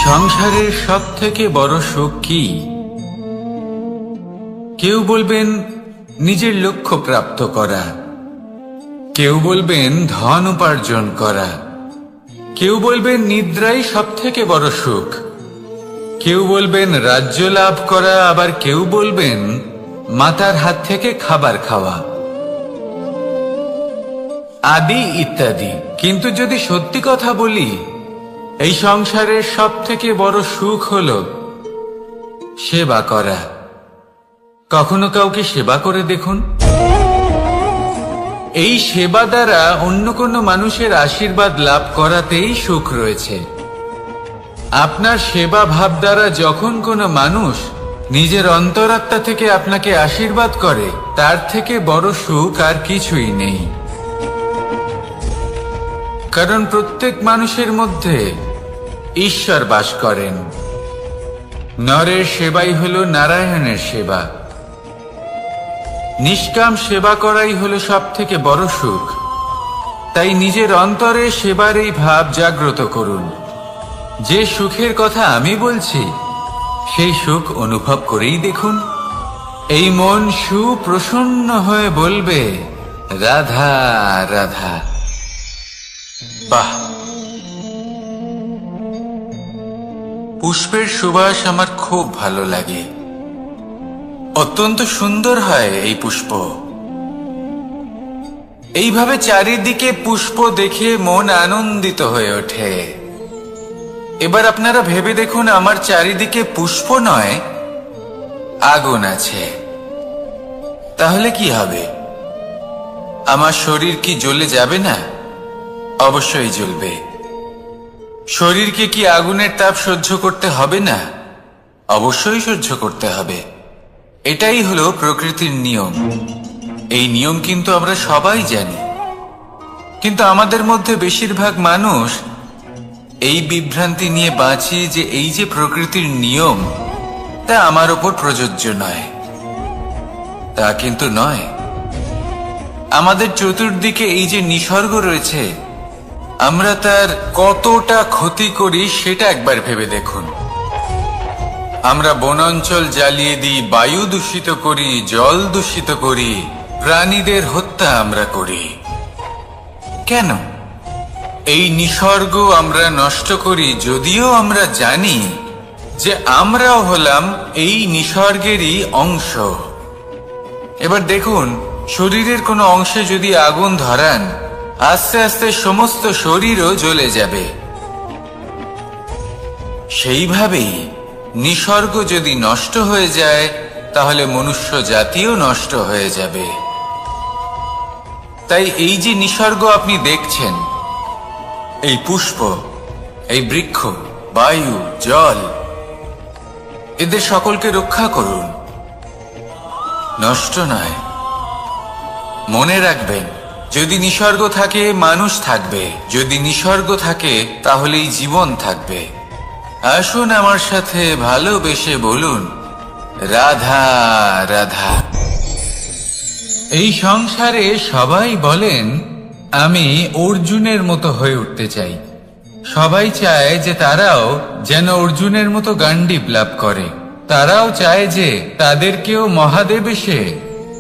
সংসারের সবথেকে বড় সুখ কি? কেউ বলবেন নিজের লক্ষ্য প্রাপ্ত করা, কেউ বলবেন ধন উপার্জন করা, কেউ বলবেন নিদ্রাই সবথেকে বড় সুখ, কেউ বলবেন রাজ্য লাভ করা, আবার কেউ বলবেন মাতার হাত থেকে খাবার খাওয়া, আদি ইত্যাদি। কিন্তু যদি সত্যি কথা বলি, এই সংসারের সবথেকে বড় সুখ হল সেবা করা। কখনো কাউকে সেবা করে দেখুন। এই সেবা দ্বারা অন্য কোনো মানুষের আশীর্বাদ লাভ করাতেই সুখ রয়েছে। আপনার সেবা ভাব দ্বারা যখন কোনো মানুষ নিজের অন্তরাত্মা থেকে আপনাকে আশীর্বাদ করে, তার থেকে বড় সুখ আর কিছুই নেই। কারণ প্রত্যেক মানুষের মধ্যে ঈশ্বর বাস করেন। নরের সেবাই হল নারায়ণের সেবা। নিষ্কাম সেবা করাই হলো সবথেকে বড় সুখ। তাই নিজের অন্তরে সেবার এই ভাব জাগ্রত করুন। যে সুখের কথা আমি বলছি, সেই সুখ অনুভব করেই দেখুন। এই মন সুপ্রসন্ন হয়ে বলবে, রাধা রাধা। বাহ! পুষ্পের সুবাস আমার খুব ভালো লাগে। অত্যন্ত সুন্দর হয় এই পুষ্প। এইভাবে চারিদিকে পুষ্প দেখে মন আনন্দিত হয়ে ওঠে। এবার আপনারা ভেবে দেখুন, আমার চারিদিকে পুষ্প নয়, আগুন আছে। তাহলে কি হবে? আমার শরীর কি জ্বলে যাবে না? অবশ্যই জ্বলবে। শরীরকে কি আগুনের তাপ সহ্য করতে হবে না? অবশ্যই সহ্য করতে হবে। এটাই হলো প্রকৃতির নিয়ম। এই নিয়ম কিন্তু আমরা সবাই জানি, কিন্তু আমাদের মধ্যে বেশিরভাগ মানুষ এই বিভ্রান্তি নিয়ে বাঁচি যে এই যে প্রকৃতির নিয়ম, তা আমার ওপর প্রযোজ্য নয়। তা কিন্তু নয়। আমাদের চতুর্দিকে এই যে নিসর্গ রয়েছে, আমরা তার কতটা ক্ষতি করি সেটা একবার ভেবে দেখুন। আমরা বনাঞ্চল জ্বালিয়ে দিই, বায়ু দূষিত করি, জল দূষিত করি, প্রাণীদের হত্যা আমরা করি। কেন? এই নিসর্গ আমরা নষ্ট করি, যদিও আমরা জানি যে আমরাও হলাম এই নিসর্গেরই অংশ। এবার দেখুন, শরীরের কোনো অংশে যদি আগুন ধরান, আস্তে আস্তে সমস্ত শরীরও জ্বলে যাবে। সেইভাবেই নিসর্গ যদি নষ্ট হয়ে যায়, তাহলে মনুষ্য জাতিও নষ্ট হয়ে যাবে। তাই এই যে নিসর্গ আপনি দেখছেন, এই পুষ্প, এই বৃক্ষ, বায়ু, জল, এদের সকলকে রক্ষা করুন, নষ্ট নয়। মনে রাখবেন, যদি নিসর্গ থাকে মানুষ থাকবে, যদি নিসর্গ থাকে তাহলেই জীবন থাকবে। আসুন আমার সাথে ভালোবেসে বলুন, রাধা রাধা। এই সংসারে সবাই বলেন, আমি অর্জুনের মতো হয়ে উঠতে চাই। সবাই চায় যে তারাও যেন অর্জুনের মতো গান্ডীব লাভ করে। তারাও চায় যে তাদেরকেও মহাদেব এসে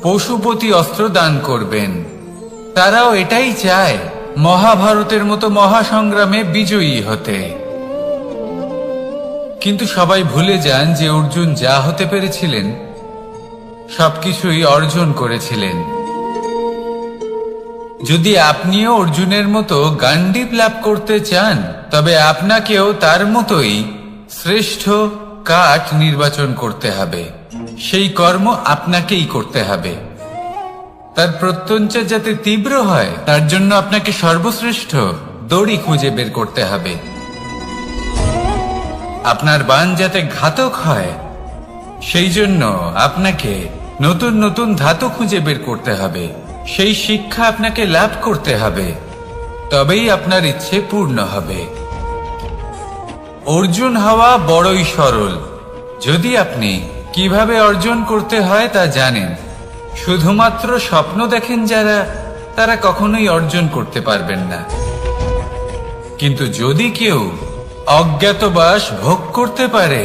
পশুপতি অস্ত্র দান করবেন। তারাও এটাই চায় মহাভারতের মতো মহাসংগ্রামে বিজয়ী হতে। কিন্তু সবাই ভুলে যান যে অর্জুন যা হতে পেরেছিলেন, সবকিছুই অর্জন করেছিলেন। যদি আপনিও অর্জুনের মতো গান্ডীব লাভ করতে চান, তবে আপনাকেও তার মতোই শ্রেষ্ঠ কাঠ নির্বাচন করতে হবে। সেই কর্ম আপনাকেই করতে হবে। তার প্রত্যঞ্চা যাতে তীব্র হয়, তার জন্য আপনাকে সর্বশ্রেষ্ঠ দড়ি খুঁজে বের করতে হবে। আপনার বাণ যাতে ঘাতক হয়, সেই জন্য আপনাকে নতুন নতুন ধাতু খুঁজে বের করতে হবে। সেই শিক্ষা আপনাকে লাভ করতে হবে, তবেই আপনার ইচ্ছে পূর্ণ হবে। অর্জুন হওয়া বড়ই সরল, যদি আপনি কিভাবে অর্জন করতে হয় তা জানেন। শুধুমাত্র স্বপ্ন দেখেন যারা, তারা কখনোই অর্জন করতে পারবেন না। কিন্তু যদি কেউ অজ্ঞাতবাস ভোগ করতে পারে,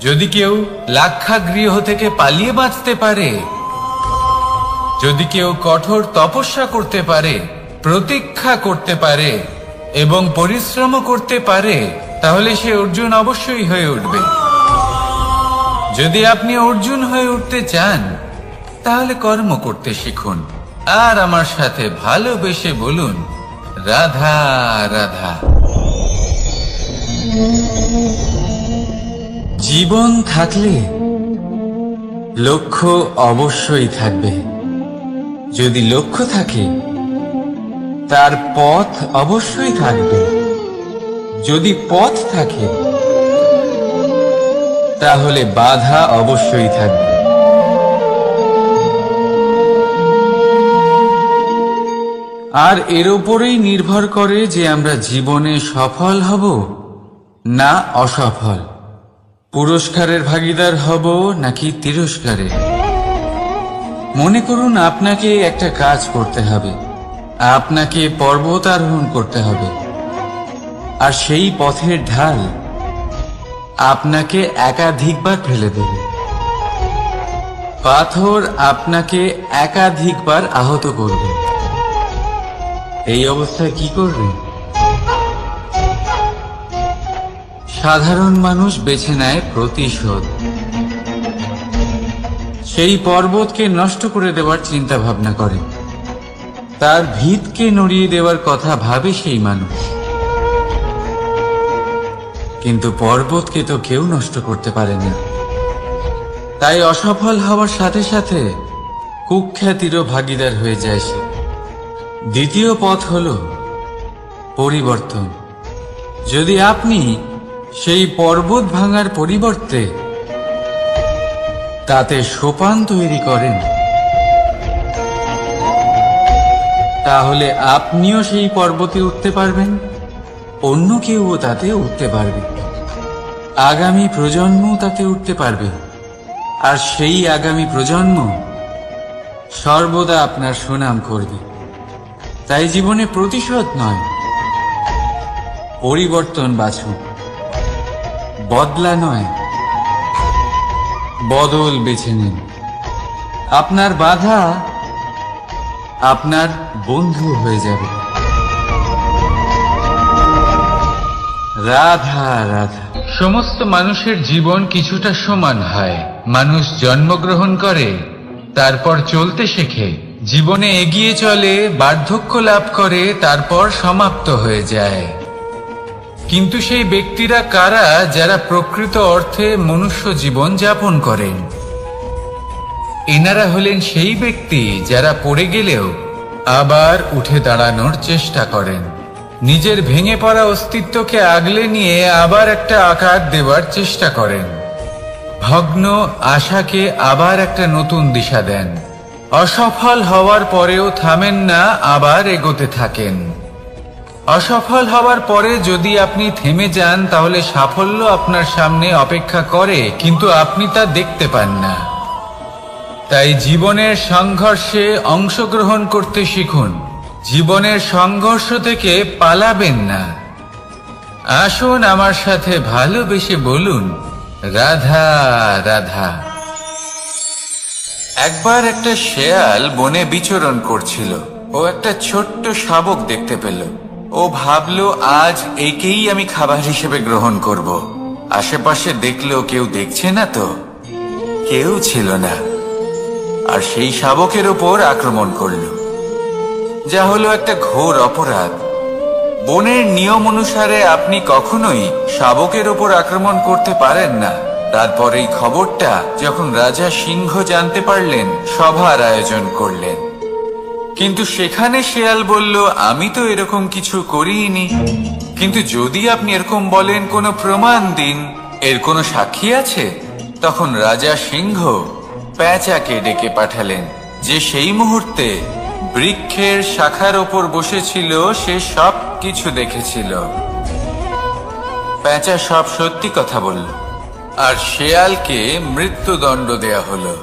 যদি কেউ লাক্ষাগৃহ থেকে পালিয়ে বাঁচতে পারে, যদি কেউ কঠোর তপস্যা করতে পারে, প্রতীক্ষা করতে পারে এবং পরিশ্রম করতে পারে, তাহলে সে অর্জুন অবশ্যই হয়ে উঠবে। যদি আপনি অর্জুন হয়ে উঠতে চান, তাহলে কর্ম করতে শিখুন আর আমার সাথে ভালোবেসে বলুন, রাধা রাধা। জীবন থাকলে লক্ষ্য অবশ্যই থাকবে। যদি লক্ষ্য থাকে, তার পথ অবশ্যই থাকবে। যদি পথ থাকে, তাহলে বাধা অবশ্যই থাকবে। আর এর উপরেই নির্ভর করে যে আমরা জীবনে সফল হব না অসফল, পুরস্কারের ভাগীদার হব নাকি তিরস্কারের। মনে করুন আপনাকে একটা কাজ করতে হবে, আপনাকে পর্বত আরোহণ করতে হবে, আর সেই পথের ঢাল আপনাকে একাধিকবার ফেলে দেবে। পাথর আপনাকে একাধিকবার আহত করবে। এই অবস্থায় কি করবেন? সাধারণ মানুষ বেছে নেয় প্রতিশোধ। সেই পর্বতকে নষ্ট করে দেওয়ার চিন্তা ভাবনা করে, তার ভিতকে নড়িয়ে দেওয়ার কথা ভাবে সেই মানুষ। কিন্তু পর্বতকে তো কেউ নষ্ট করতে পারে না। তাই অসফল হওয়ার সাথে সাথে কুখ্যাতিরও ভাগীদার হয়ে যায় সে। দ্বিতীয় পথ হল পরিবর্তন। যদি আপনি সেই পর্বত ভাঙার পরিবর্তে তাতে সোপান তৈরি করেন, তাহলে আপনিও সেই পর্বতে উঠতে পারবেন, অন্য কেউও তাতে উঠতে পারবে, আগামী প্রজন্মও তাতে উঠতে পারবে, আর সেই আগামী প্রজন্ম সর্বদা আপনার সুনাম করবে। তাই জীবনে প্রতিশোধ নয়, পরিবর্তন বাছুন। বদলা নয়, বদল বেছে নিন। আপনার বাধা আপনার বন্ধু হয়ে যাবে। রাধা রাধা। সমস্ত মানুষের জীবন কিছুটা সমান হয়। মানুষ জন্মগ্রহণ করে, তারপর চলতে শেখে, জীবনে এগিয়ে চলে, বার্ধক্য লাভ করে, তারপর সমাপ্ত হয়ে যায়। কিন্তু সেই ব্যক্তিরা কারা যারা প্রকৃত অর্থে মনুষ্য জীবন যাপন করেন? এনারা হলেন সেই ব্যক্তি যারা পড়ে গেলেও আবার উঠে দাঁড়ানোর চেষ্টা করেন, নিজের ভেঙে পড়া অস্তিত্বকে আগলে নিয়ে আবার একটা আকার দেওয়ার চেষ্টা করেন, ভগ্ন আশাকে আবার একটা নতুন দিশা দেন। অসফল হওয়ার পরেও থামেন না, আবার এগোতে থাকেন। অসফল হওয়ার পরে যদি আপনি থেমে যান, তাহলে সাফল্য আপনার সামনে অপেক্ষা করে, কিন্তু আপনি তা দেখতে পান না। তাই জীবনের সংঘর্ষে অংশগ্রহণ করতে শিখুন। জীবনের সংঘর্ষ থেকে পালাবেন না। আসুন আমার সাথে ভালোবেসে বলুন, রাধা রাধা। একবার একটা শেয়াল বনে বিচরণ করছিল। ও একটা ছোট্ট শাবক দেখতে পেল। ও ভাবল, আজ একেই আমি খাবার হিসেবে গ্রহণ করব। আশেপাশে দেখলো কেউ দেখছে না তো, কেউ ছিল না, আর সেই শাবকের ওপর আক্রমণ করল, যা হলো একটা ঘোর অপরাধ। বনের নিয়ম অনুসারে আপনি কখনোই শাবকের ওপর আক্রমণ করতে পারেন না। তারপর এই খবরটা যখন রাজা সিংহ জানতে পারলেন, সভার আয়োজন করলেন। কিন্তু সেখানে শেয়াল বলল, আমি তো এরকম কিছু করিনি। কিন্তু যদি আপনি এরকম বলেন, কোনো প্রমাণ দিন, এর কোনো সাক্ষী আছে? তখন রাজা সিংহ পেঁচাকে ডেকে পাঠালেন, যে সেই মুহূর্তে বৃক্ষের শাখার ওপর বসেছিল। সে সব কিছু দেখেছিল। পেঁচা সব সত্যি কথা বলল, আর শেয়ালকে মৃত্যুদণ্ড দেয়া হলো।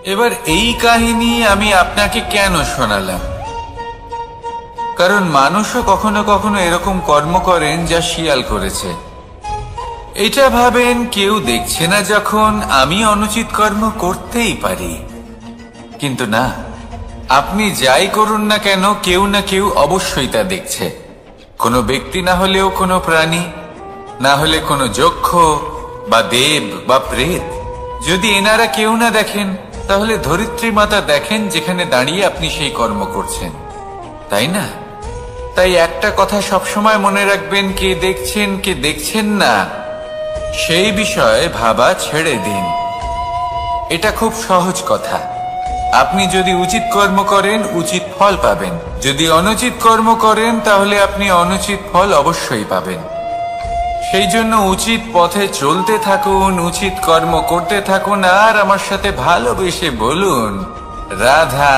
এবার এই কাহিনী আমি আপনাকে কেন শোনালাম? কারণ মানুষও কখনো কখনো এরকম কর্ম করেন যা শিয়াল করেছে। এটা ভাবেন কেউ দেখছে না যখন আমি অনুচিত কর্ম করতেই পারি, কিন্তু না, আপনি যাই করুন না কেন কেউ না কেউ অবশ্যই তা দেখছে। কোনো ব্যক্তি না হলেও কোনো প্রাণী, না হলে কোনো যক্ষ বা দেব বা প্রেত। যদি এনারা কেউ না দেখেন, তাহলে ধরিত্রী মাতা দেখেন যেখানে দাঁড়িয়ে আপনি সেই কর্ম করছেন, তাই না? তাই একটা কথা সবসময় মনে রাখবেন, কে দেখছেন কে দেখছেন না সেই বিষয়ে ভাবা ছেড়ে দিন। এটা খুব সহজ কথা। আপনি যদি উচিত কর্ম করেন উচিত ফল পাবেন, যদি অনুচিত কর্ম করেন তাহলে আপনি অনুচিত ফল অবশ্যই পাবেন। সেই জন্য উচিত পথে চলতে থাকুন, উচিত কর্ম করতে থাকুন, আর আমার সাথে ভালোবেসে বলুন, রাধা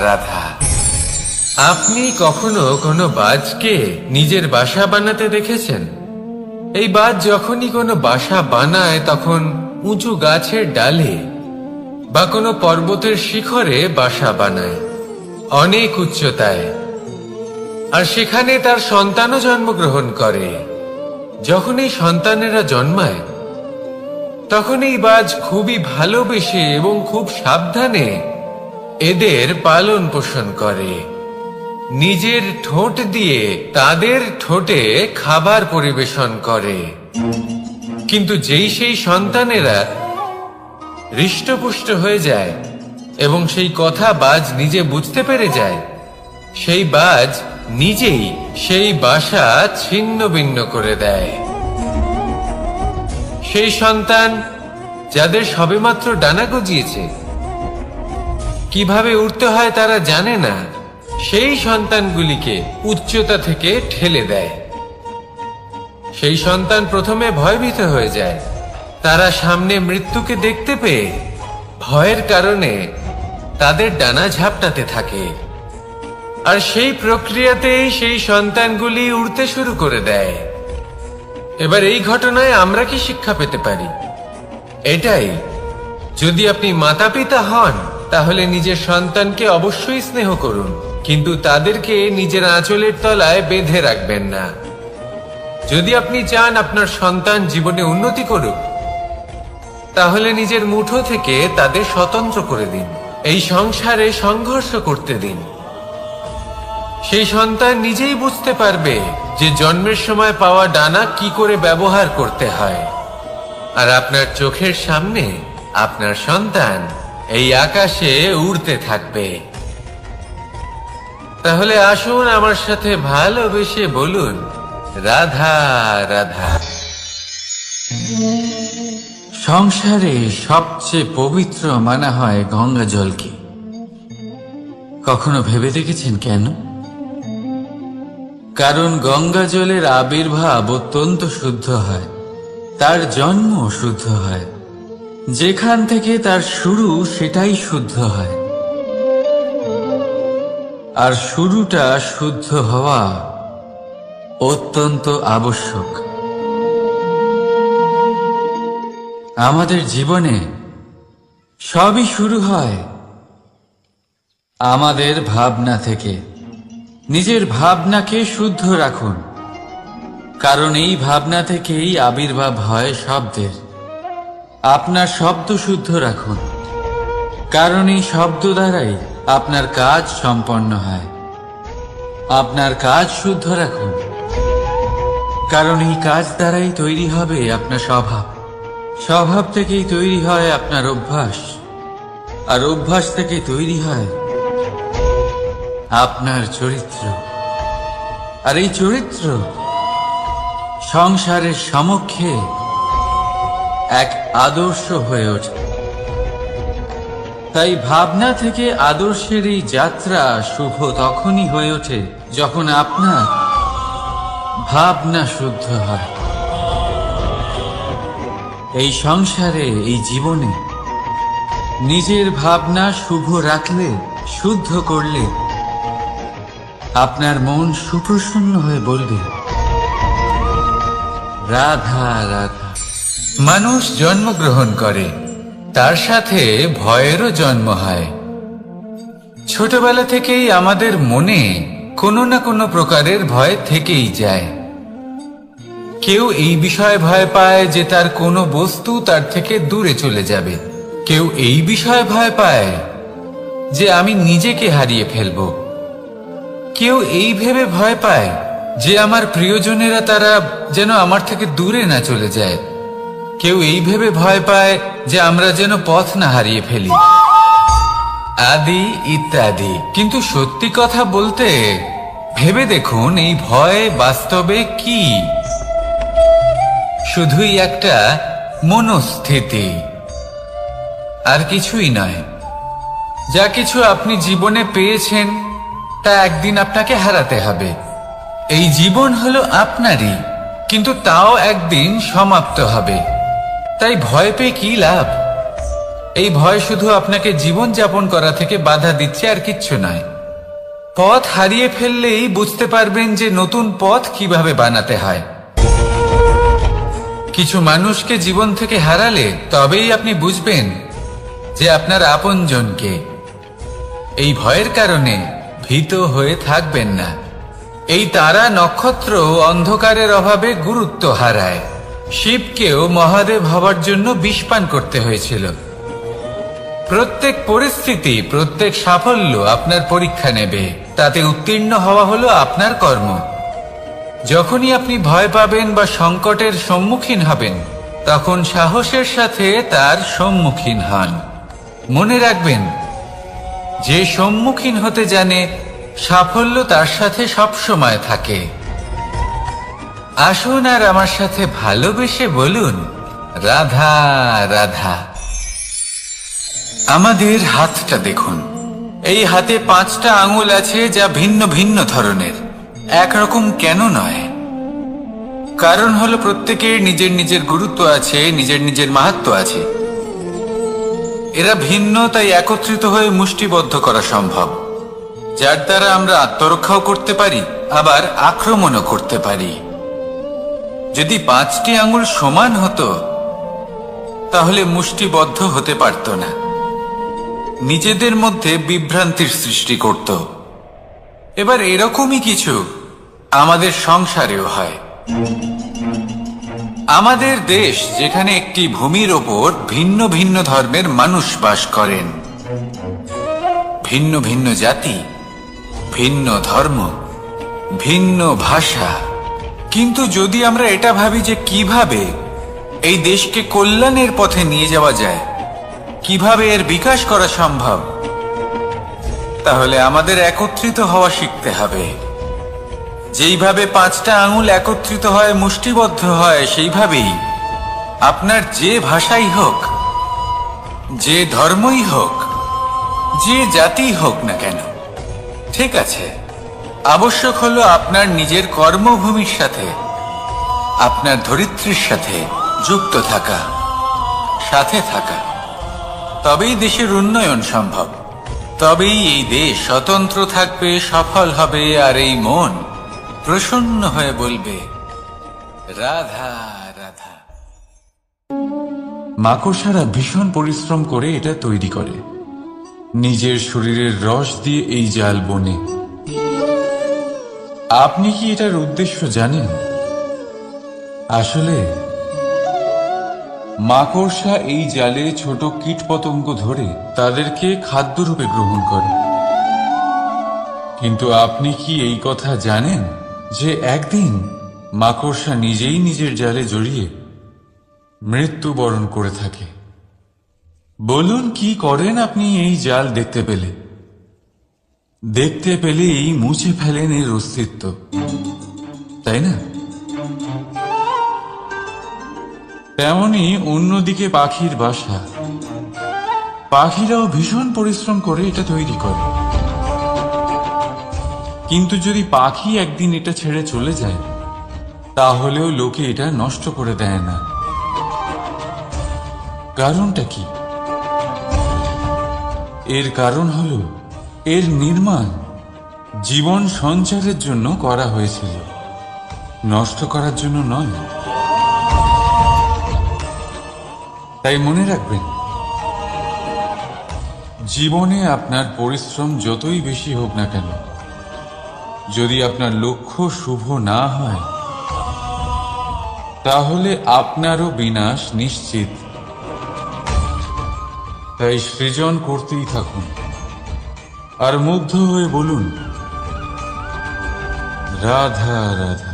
রাধা। আপনি কখনো কোনো বাজকে নিজের বাসা বানাতে দেখেছেন? এই বাজ যখনই কোনো বাসা বানায় তখন উঁচু গাছের ডালে বা কোনো পর্বতের শিখরে বাসা বানায়, অনেক উচ্চতায়, আর সেখানে তার সন্তানও জন্মগ্রহণ করে। যখন এই সন্তানেরা জন্মায় তখন এই বাজ খুবই ভালোবেসে এবং খুব সাবধানে এদের পালন পোষণ করে। নিজের ঠোঁট দিয়ে তাদের ঠোঁটে খাবার পরিবেশন করে। কিন্তু যেই সেই সন্তানেরা হৃষ্টপুষ্ট হয়ে যায় এবং সেই কথা বাজ নিজে বুঝতে পেরে যায়, সেই বাজ নিজেই সেই বাসা ছিন্ন ভিন্ন করে দেয়। সেই সন্তান যাদের সবেমাত্র ডানা গজিয়েছে, কিভাবে উঠতে হয় তারা জানে না, সেই সন্তানগুলিকে উচ্চতা থেকে ঠেলে দেয়। সেই সন্তান প্রথমে ভয়ভীত হয়ে যায়। তারা সামনে মৃত্যুকে দেখতে পেয়ে ভয়ের কারণে তাদের ডানা ঝাপটাতে থাকে, আর সেই প্রক্রিয়াতেই সেই সন্তানগুলি উড়তে শুরু করে দেয়। এবার এই ঘটনায় আমরা কি শিক্ষা পেতে পারি? এটাই, যদি আপনি মাতা পিতা হন তাহলে নিজের সন্তানকে অবশ্যই স্নেহ করুন, কিন্তু তাদেরকে নিজের আঁচলের তলায় বেঁধে রাখবেন না। যদি আপনি চান আপনার সন্তান জীবনে উন্নতি করুক, তাহলে নিজের মুঠো থেকে তাদের স্বতন্ত্র করে দিন, এই সংসারে সংঘর্ষ করতে দিন। সেই সন্তান নিজেই বুঝতে পারবে যে জন্মের সময় পাওয়া ডানা কি করে ব্যবহার করতে হয়। আর আপনার চোখের সামনে আপনার সন্তান এই আকাশে উড়তে থাকবে। তাহলে আসুন আমার সাথে ভালোবেসে বলুন, রাধা রাধা। সংসারে সবচেয়ে পবিত্র মানা হয় গঙ্গা জলকে। কখনো ভেবে দেখেছেন কেন? কারণ গঙ্গা জলের আবির্ভাব অত্যন্ত শুদ্ধ হয়, তার জন্ম শুদ্ধ হয়, যেখান থেকে তার শুরু সেটাই শুদ্ধ হয়। আর শুরুটা শুদ্ধ হওয়া অত্যন্ত আবশ্যক। আমাদের জীবনে সবই শুরু হয় আমাদের ভাবনা থেকে। নিজের ভাবনাকে শুদ্ধ রাখুন, কারণ এই ভাবনা থেকেই আবির্ভাব হয় শব্দের। আপনার শব্দ শুদ্ধ রাখুন, কারণ এই শব্দ দ্বারাই আপনার কাজ সম্পন্ন হয়। আপনার কাজ শুদ্ধ রাখুন, কারণ এই কাজ দ্বারাই তৈরি হবে আপনার স্বভাব। স্বভাব থেকেই তৈরি হয় আপনার অভ্যাস, আর অভ্যাস থেকে তৈরি হয় আপনার চরিত্র। আর এই চরিত্র সংসারের সমক্ষে এক আদর্শ হয়ে ওঠে। তাই ভাবনা থেকে আদর্শের এই যাত্রা শুভ তখনই হয়ে ওঠে যখন আপনার ভাবনা শুদ্ধ হয়। এই সংসারে, এই জীবনে নিজের ভাবনা শুভ রাখলে, শুদ্ধ করলে আপনার মন সুপ্রসন্ন হয়ে বলবে, রাধা রাধা। মানুষ জন্মগ্রহণ করে, তার সাথে ভয়েরও জন্ম হয়। ছোটবেলা থেকেই আমাদের মনে কোনো না কোনো প্রকারের ভয় থেকেই যায়। কেউ এই বিষয়ে ভয় পায় যে তার কোনো বস্তু তার থেকে দূরে চলে যাবে। কেউ এই বিষয়ে ভয় পায় যে আমি নিজেকে হারিয়ে ফেলব। কেউ এই ভেবে ভয় পায় যে আমার প্রিয়জনেরা তারা যেন আমার থেকে দূরে না চলে যায়। কেউ এই ভেবে ভয় পায় যে আমরা যেন পথ না হারিয়ে ফেলি, আদি ইত্যাদি। কিন্তু সত্যি কথা বলতে ভেবে দেখুন, এই ভয় বাস্তবে কি? শুধুই একটা মনস্থিতি, আর কিছুই নয়। যা কিছু আপনি জীবনে পেয়েছেন তা একদিন আপনাকে হারাতে হবে। এই জীবন হলো আপনারই, কিন্তু তাও একদিন সমাপ্ত হবে। তাই ভয় পেয়ে কি লাভ? এই ভয় শুধু আপনাকে জীবন যাপন করা থেকে বাধা দিচ্ছে, আর কিচ্ছু নয়। পথ হারিয়ে ফেললেই বুঝতে পারবেন যে নতুন পথ কিভাবে বানাতে হয়। কিছু মানুষকে জীবন থেকে হারালে তবেই আপনি বুঝবেন যে আপনার আপনজনকে। এই ভয়ের কারণে ভীত হয়ে থাকবেন না। এই তারা নক্ষত্র অন্ধকারের অভাবে গুরুত্ব হারায়। শিবকেও মহাদেব হবার জন্য বিষ পান করতে হয়েছিল। প্রত্যেক পরিস্থিতি, প্রত্যেক সাফল্য আপনার পরীক্ষা নেবে। তাতে উত্তীর্ণ হওয়া হলো আপনার কর্ম। যখনই আপনি ভয় পাবেন বা সংকটের সম্মুখীন হবেন, তখন সাহসের সাথে তার সম্মুখীন হন। মনে রাখবেন, যে সম্মুখীন হতে জানে সাফল্য তার সাথে সব সময় থাকে। আসুন আর আমার সাথে ভালোবেসে বলুন, রাধা রাধা। আমাদের হাতটা দেখুন। এই হাতে 5টা আঙুল আছে, যা ভিন্ন ভিন্ন ধরনের। একরকম কেন নয়? কারণ হলো প্রত্যেকের নিজের নিজের গুরুত্ব আছে, নিজের নিজের মাহাত্ম্য আছে। এরা ভিন্ন, তাই একত্রিত হয়ে মুষ্টিবদ্ধ করা সম্ভব, যার দ্বারা আমরা আত্মরক্ষাও করতে পারি, আবার আক্রমণও করতে পারি। যদি 5টি আঙুল সমান হতো তাহলে মুষ্টিবদ্ধ হতে পারত না, নিজেদের মধ্যে বিভ্রান্তির সৃষ্টি করত। এবার এরকমই কিছু আমাদের সংসারেও হয়। আমাদের দেশ, যেখানে একটি ভূমির ওপর ভিন্ন ভিন্ন ধর্মের মানুষ বাস করেন, ভিন্ন ভিন্ন জাতি, ভিন্ন ধর্ম, ভিন্ন ভাষা। কিন্তু যদি আমরা এটা ভাবি যে কিভাবে এই দেশকে কল্যাণের পথে নিয়ে যাওয়া যায়, কিভাবে এর বিকাশ করা সম্ভব, তাহলে আমাদের একত্রিত হওয়া শিখতে হবে। যেইভাবে 5টা আঙুল একত্রিত হয়, মুষ্টিবদ্ধ হয়, সেইভাবেই আপনার যে ভাষাই হোক, যে ধর্মই হোক, যে জাতি হোক না কেন, ঠিক আছে, আবশ্যক হলো আপনার নিজের কর্মভূমির সাথে, আপনার ধরিত্রীর সাথে যুক্ত থাকা, সাথে থাকা। তবেই দেশের উন্নয়ন সম্ভব। তবেই এই দেশ স্বতন্ত্র থাকবে, সফল হবে, আর এই মন প্রসন্ন হয়ে বলবে, রাধা রাধা। মাকড়সারা ভীষণ পরিশ্রম করে এটা তৈরি করে। নিজের শরীরের রস দিয়ে এই জাল বনে। আপনি কি এটার উদ্দেশ্য জানেন? আসলে মাকড়সা এই জালে ছোট কীটপতঙ্গ ধরে তাদেরকে খাদ্যরূপে গ্রহণ করে। কিন্তু আপনি কি এই কথা জানেন যে একদিন মাকড়সা নিজেই নিজের জালে জড়িয়ে মৃত্যুবরণ করে থাকে? বলুন, কি করেন আপনি এই জাল দেখতে পেলে? দেখতে পেলেই মুছে ফেলেন এর অস্তিত্ব, তাই না? তেমনি অন্যদিকে পাখির বাসা। পাখিরাও ভীষণ পরিশ্রম করে এটা তৈরি করে। কিন্তু যদি পাখি একদিন এটা ছেড়ে চলে যায়, তাহলেও লোকে এটা নষ্ট করে দেয় না। কারণটা কি? এর কারণ হলো এর নির্মাণ জীবন সঞ্চারের জন্য করা হয়েছিল, নষ্ট করার জন্য নয়। তাই মনে রাখবেন, জীবনে আপনার পরিশ্রম যতই বেশি হোক না কেন, যদি আপনার লক্ষ্য শুভ না হয়, তাহলে আপনারও বিনাশ নিশ্চিত। তাই সৃজন করতেই থাকুন আর মুগ্ধ হয়ে বলুন, রাধা রাধা।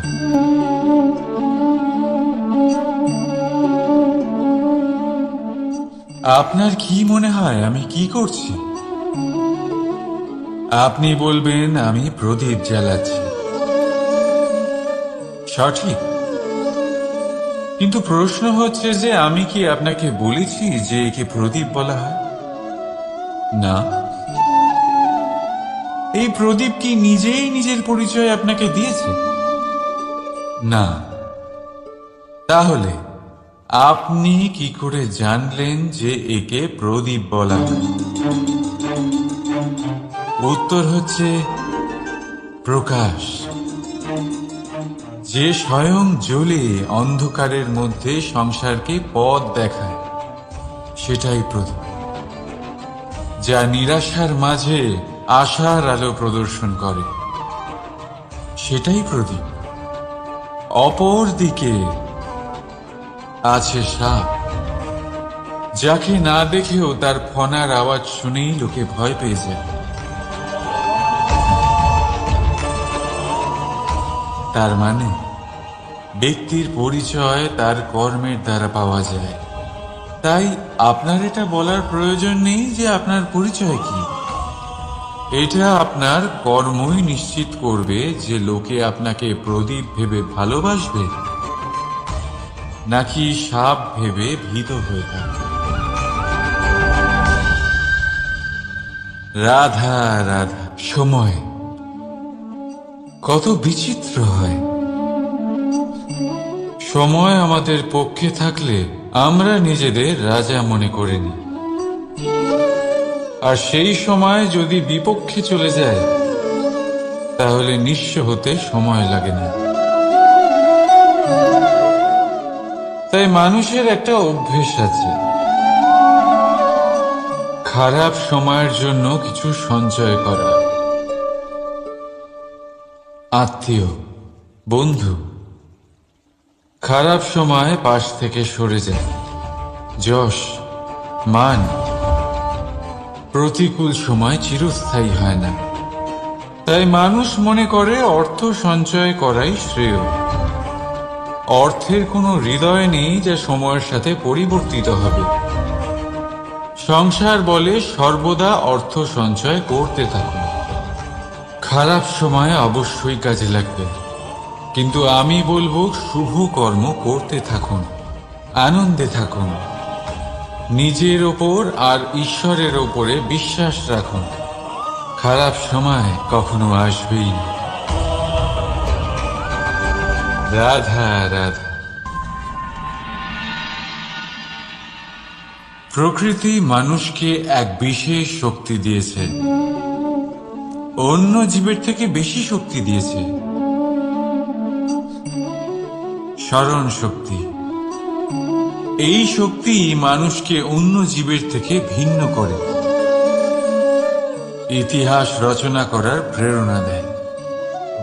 আপনার কি মনে হয় আমি কি করছি? আপনি বলবেন আমি প্রদীপ জ্বালাচ্ছি। সঠিক, কিন্তু প্রশ্ন হচ্ছে যে আমি কি আপনাকে বলেছি যে একে প্রদীপ বলা হয়? না। এই প্রদীপ কি নিজেই নিজের পরিচয় আপনাকে দিয়েছে? না। তাহলে আপনি কি করে জানলেন যে একে প্রদীপ বলা হয়? উত্তর হচ্ছে প্রকাশ। যে স্বয়ং জ্বলে অন্ধকারের মধ্যে সংসারকে পথ দেখায়, সেটাই প্রদীপ। যা নিরাশার মাঝে আশার আলো প্রদর্শন করে, সেটাই প্রদীপ। অপর দিকে আছে সাপ, যাকে না দেখেও তার ফনার আওয়াজ শুনেই লোকে ভয় পেয়ে যায়। তার মানে ব্যক্তির পরিচয় তার কর্মের দ্বারা পাওয়া যায়। তাই আপনার এটা বলার প্রয়োজন নেই যে আপনার পরিচয় কি। এটা আপনার কর্মই নিশ্চিত করবে যে লোকে আপনাকে প্রদীপ ভেবে ভালোবাসবে নাকি সাপ ভেবে ভীত হয়ে থাকবে। রাধা রাধা। সময় কত বিচিত্র হয়। সময় আমাদের পক্ষে থাকলে আমরা নিজেদের রাজা মনে করে নিই, আর সেই সময় যদি বিপক্ষে চলে যায় তাহলে নিঃস্ব হতে সময় লাগে না। তাই মানুষের একটা অভ্যেস আছে, খারাপ সময়ের জন্য কিছু সঞ্চয় করা। আত্মীয়, বন্ধু খারাপ সময় পাশ থেকে সরে যায়। যশ, মান প্রতিকূল সময় চিরস্থায়ী হয় না। তাই মানুষ মনে করে অর্থ সঞ্চয় করাই শ্রেয়। অর্থের কোনো হৃদয় নেই যা সময়ের সাথে পরিবর্তিত হবে। সংসার বলে সর্বদা অর্থ সঞ্চয় করতে থাকুন। খারাপ সময় অবশ্যই কাজে লাগবে, কিন্তু আমি বলবো শুভ কর্ম করতে থাকুন, আনন্দে থাকুন, নিজের ওপর আর ঈশ্বরের ওপরে বিশ্বাস রাখুন। খারাপ সময় কখনো আসবেই না। রাধা রাধা। প্রকৃতি মানুষকে এক বিশেষ শক্তি দিয়েছে, অন্য জীবের থেকে বেশি শক্তি দিয়েছে। স্মরণ শক্তি। এই শক্তি মানুষকে অন্য জীবের থেকে ভিন্ন করে, ইতিহাস রচনা করার প্রেরণা দেয়,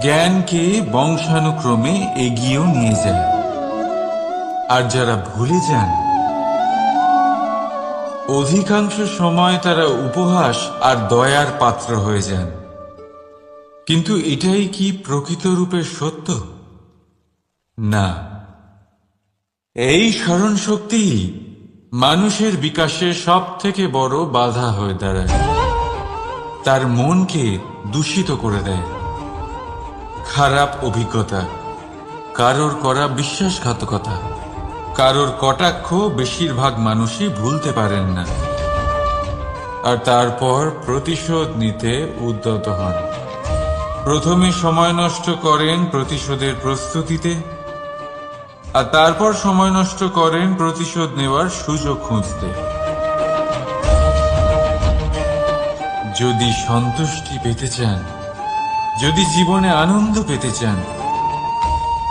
জ্ঞানকে বংশানুক্রমে এগিয়েও নিয়ে যায়। আর যারা ভুলে যান, অধিকাংশ সময় তারা উপহাস আর দয়ার পাত্র হয়ে যান। কিন্তু এটাই কি প্রকৃত রূপে সত্য? না। এই স্মরণ শক্তি মানুষের বিকাশে সব থেকে বড় বাধা হয়ে দাঁড়ায়। তার মনকে দূষিত করে দেয়। খারাপ অভিজ্ঞতা, কারোর করা বিশ্বাসঘাতকতা, কারোর কটাক্ষ বেশিরভাগ মানুষই ভুলতে পারেন না, আর তারপর প্রতিশোধ নিতে উদ্যত হন। প্রথমে সময় নষ্ট করেন প্রতিশোধের প্রস্তুতিতে, আর তারপর সময় নষ্ট করেন প্রতিশোধ নেওয়ার সুযোগ খুঁজতে। যদি সন্তুষ্টি পেতে চান, যদি জীবনে আনন্দ পেতে চান,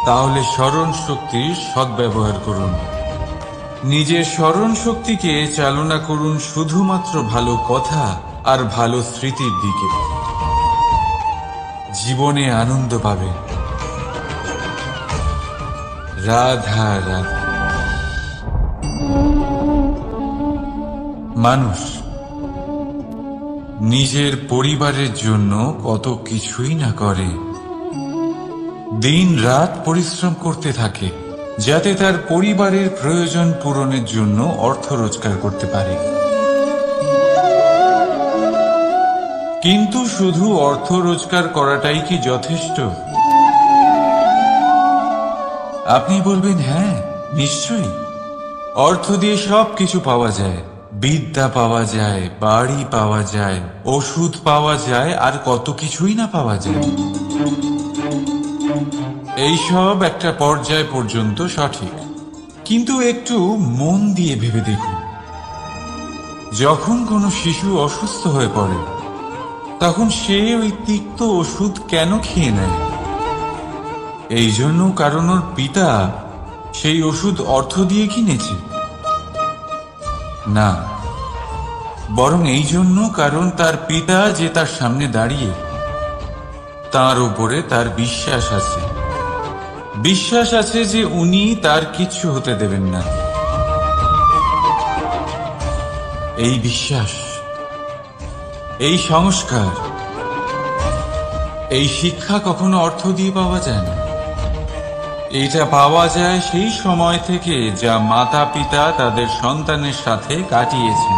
তাহলে স্মরণ শক্তির সদ্ব্যবহার করুন। নিজের স্মরণ শক্তিকে চালনা করুন শুধুমাত্র ভালো কথা আর ভালো স্মৃতির দিকে। জীবনে আনন্দ পাবেন। রাধা রাধা। মানুষ নিজের পরিবারের জন্য কত কিছুই না করে, দিন রাত পরিশ্রম করতে থাকে যাতে তার পরিবারের প্রয়োজন পূরণের জন্য অর্থ রোজগার করতে পারে। কিন্তু শুধু অর্থ রোজগার করাটাই কি যথেষ্ট? আপনি বলবেন, হ্যাঁ নিশ্চয়ই, অর্থ দিয়ে সব কিছু পাওয়া যায়, বিদ্যা পাওয়া যায়, বাড়ি পাওয়া যায়, ওষুধ পাওয়া যায়, আর কত কিছুই না পাওয়া যায়। এইসব একটা পর্যায় পর্যন্ত সঠিক, কিন্তু একটু মন দিয়ে ভেবে দেখুন, যখন কোনো শিশু অসুস্থ হয়ে পড়ে তখন সে ওই তিক্ত ওষুধ কেন খেয়ে নেয়? এই জন্য কারণ ওর পিতা সেই ওষুধ অর্থ দিয়ে কিনেছে? না, বরং এই জন্য কারণ তার পিতা যে তার সামনে দাঁড়িয়ে, তার উপরে তার বিশ্বাস আছে। বিশ্বাস আছে যে উনি তার কিচ্ছু হতে দেবেন না। এই বিশ্বাস, এই সংস্কার, এই শিক্ষা কখনো অর্থ দিয়ে পাওয়া যায় না। এটা পাওয়া যায় সেই সময় থেকে যা মাতা পিতা তাদের সন্তানের সাথে কাটিয়েছেন।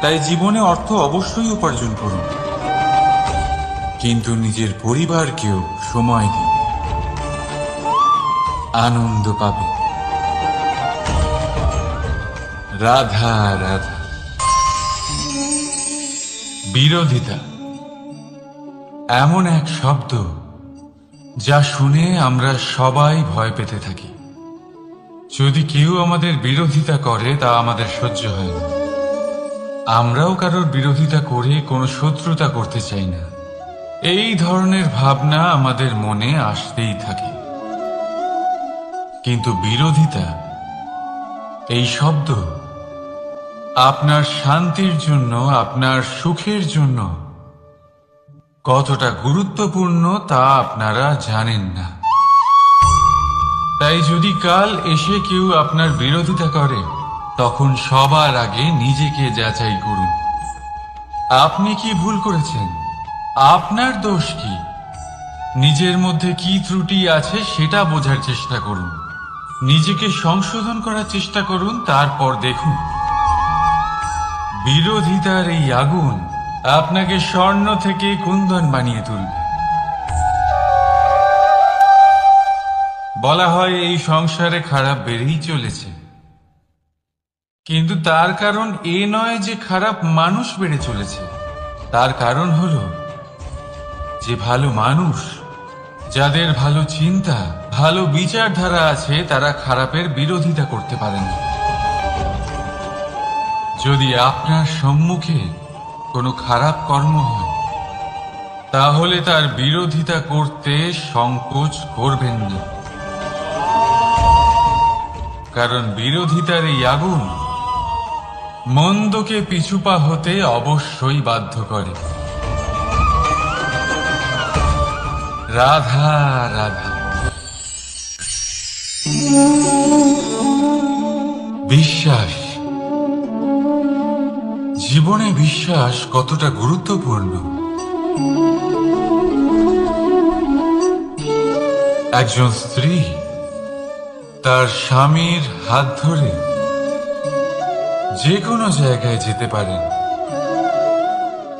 তাই জীবনে অর্থ অবশ্যই উপার্জন করুন, কিন্তু নিজের পরিবারকেও সময় দিন, আনন্দ পাবে। রাধা রাধা। বিরোধিতা এমন এক শব্দ যা শুনে আমরা সবাই ভয় পেতে থাকি। যদি কেউ আমাদের বিরোধিতা করে তা আমাদের সহ্য হয় না। আমরাও কারোর বিরোধিতা করে কোনো শত্রুতা করতে চাই না। এই ধরনের ভাবনা আমাদের মনে আসতেই থাকে। কিন্তু বিরোধিতা, এই শব্দ আপনার শান্তির জন্য, আপনার সুখের জন্য কতটা গুরুত্বপূর্ণ তা আপনারা জানেন না। তাই যদি কাল এসে কেউ আপনার বিরোধিতা করে, তখন সবার আগে নিজেকে যাচাই করুন। আপনি কি ভুল করেছেন? আপনার দোষ কি? নিজের মধ্যে কি ত্রুটি আছে সেটা বোঝার চেষ্টা করুন, নিজেকে সংশোধন করার চেষ্টা করুন, তারপর দেখুন বিরোধিতার এই আগুন আপনাকে স্বর্ণ থেকে কুন্দন বানিয়ে তুলবে। বলা হয় এই সংসারে খারাপ বেড়েই চলেছে, কিন্তু তার কারণ এ নয় যে খারাপ মানুষ বেড়ে চলেছে। তার কারণ হলো যে ভালো মানুষ, যাদের ভালো চিন্তা, ভালো বিচারধারা আছে, তারা খারাপের বিরোধিতা করতে পারেন না। যদি আপনার সম্মুখে কোনো খারাপ কর্ম হয়, তাহলে তার বিরোধিতা করতে সংকোচ করবেন না, কারণ বিরোধিতার এই আগুন মন্দকে পিছুপা হতে অবশ্যই বাধ্য করে। রাধা রাধা। বিশ্বাস, জীবনে বিশ্বাস কতটা গুরুত্বপূর্ণ। একজন স্ত্রী তার স্বামীর হাত ধরে যে কোনো জায়গায় যেতে পারেন,